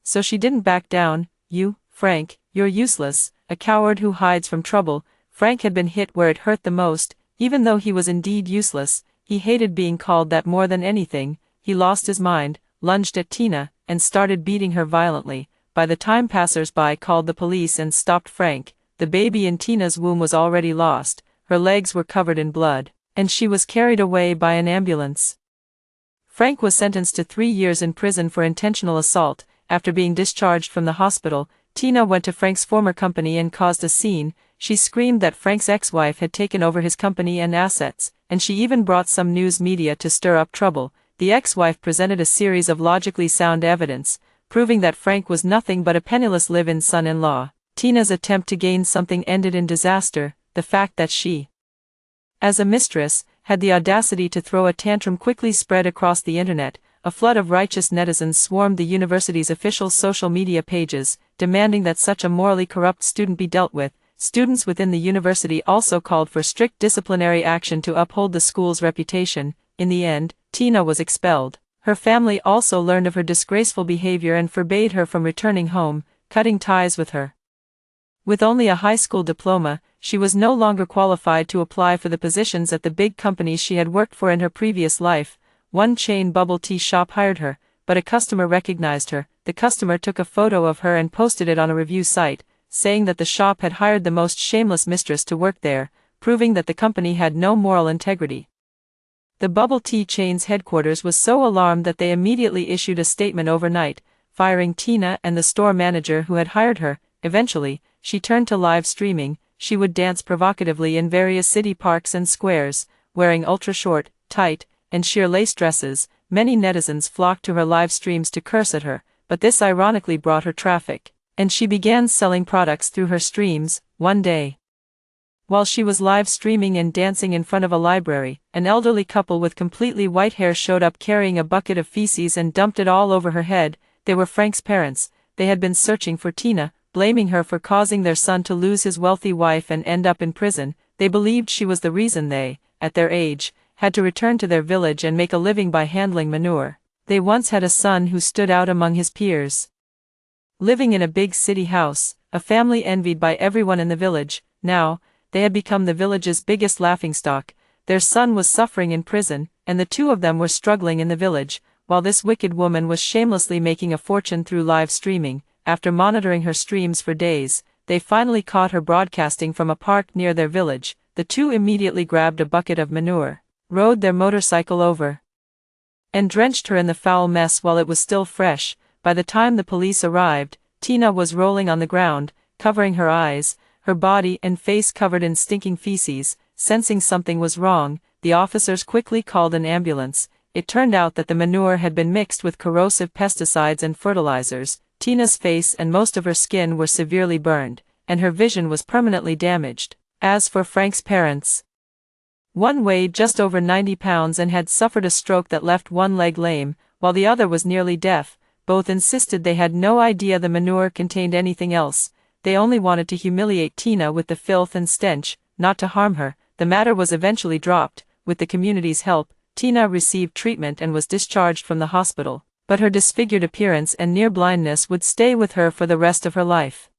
So she didn't back down. You, Frank, you're useless, a coward who hides from trouble. Frank had been hit where it hurt the most. Even though he was indeed useless, he hated being called that more than anything. He lost his mind, lunged at Tina, and started beating her violently. By the time passers-by called the police and stopped Frank, the baby in Tina's womb was already lost. Her legs were covered in blood, and she was carried away by an ambulance. Frank was sentenced to 3 years in prison for intentional assault. After being discharged from the hospital, Tina went to Frank's former company and caused a scene. She screamed that Frank's ex-wife had taken over his company and assets, and she even brought some news media to stir up trouble. The ex-wife presented a series of logically sound evidence, proving that Frank was nothing but a penniless live-in son-in-law. Tina's attempt to gain something ended in disaster. The fact that she, as a mistress, had the audacity to throw a tantrum quickly spread across the internet. A flood of righteous netizens swarmed the university's official social media pages, demanding that such a morally corrupt student be dealt with. Students within the university also called for strict disciplinary action to uphold the school's reputation. In the end, Tina was expelled. Her family also learned of her disgraceful behavior and forbade her from returning home, cutting ties with her. With only a high school diploma, she was no longer qualified to apply for the positions at the big companies she had worked for in her previous life. One chain bubble tea shop hired her, but a customer recognized her. The customer took a photo of her and posted it on a review site, saying that the shop had hired the most shameless mistress to work there, proving that the company had no moral integrity. The bubble tea chain's headquarters was so alarmed that they immediately issued a statement overnight, firing Tina and the store manager who had hired her. Eventually, she turned to live streaming. She would dance provocatively in various city parks and squares, wearing ultra-short, tight, and sheer lace dresses. Many netizens flocked to her live streams to curse at her, but this ironically brought her traffic, and she began selling products through her streams. One day, while she was live streaming and dancing in front of a library, an elderly couple with completely white hair showed up carrying a bucket of feces and dumped it all over her head. They were Frank's parents. They had been searching for Tina, blaming her for causing their son to lose his wealthy wife and end up in prison. They believed she was the reason they, at their age, had to return to their village and make a living by handling manure. They once had a son who stood out among his peers, living in a big city house, a family envied by everyone in the village. Now, they had become the village's biggest laughingstock. Their son was suffering in prison, and the two of them were struggling in the village, while this wicked woman was shamelessly making a fortune through live streaming. After monitoring her streams for days, they finally caught her broadcasting from a park near their village. The two immediately grabbed a bucket of manure, rode their motorcycle over, and drenched her in the foul mess while it was still fresh. By the time the police arrived, Tina was rolling on the ground, covering her eyes, her body and face covered in stinking feces. Sensing something was wrong, the officers quickly called an ambulance. It turned out that the manure had been mixed with corrosive pesticides and fertilizers. Tina's face and most of her skin were severely burned, and her vision was permanently damaged. As for Frank's parents, One weighed just over 90 pounds and had suffered a stroke that left one leg lame, while the other was nearly deaf. Both insisted they had no idea the manure contained anything else. They only wanted to humiliate Tina with the filth and stench, not to harm her. The matter was eventually dropped. With the community's help, Tina received treatment and was discharged from the hospital, but her disfigured appearance and near blindness would stay with her for the rest of her life.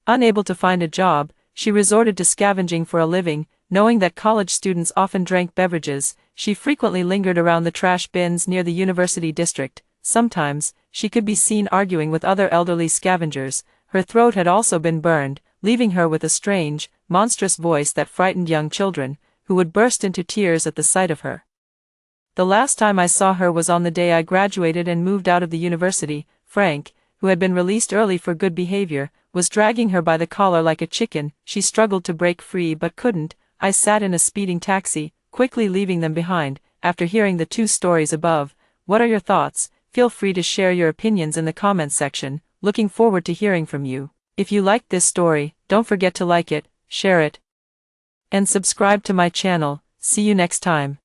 Unable to find a job, she resorted to scavenging for a living. Knowing that college students often drank beverages, she frequently lingered around the trash bins near the university district. Sometimes, she could be seen arguing with other elderly scavengers. Her throat had also been burned, leaving her with a strange, monstrous voice that frightened young children, who would burst into tears at the sight of her. The last time I saw her was on the day I graduated and moved out of the university. Frank, who had been released early for good behavior, was dragging her by the collar like a chicken. She struggled to break free but couldn't. I sat in a speeding taxi, quickly leaving them behind. After hearing the two stories above, what are your thoughts? Feel free to share your opinions in the comments section. Looking forward to hearing from you. If you liked this story, don't forget to like it, share it, and subscribe to my channel. See you next time.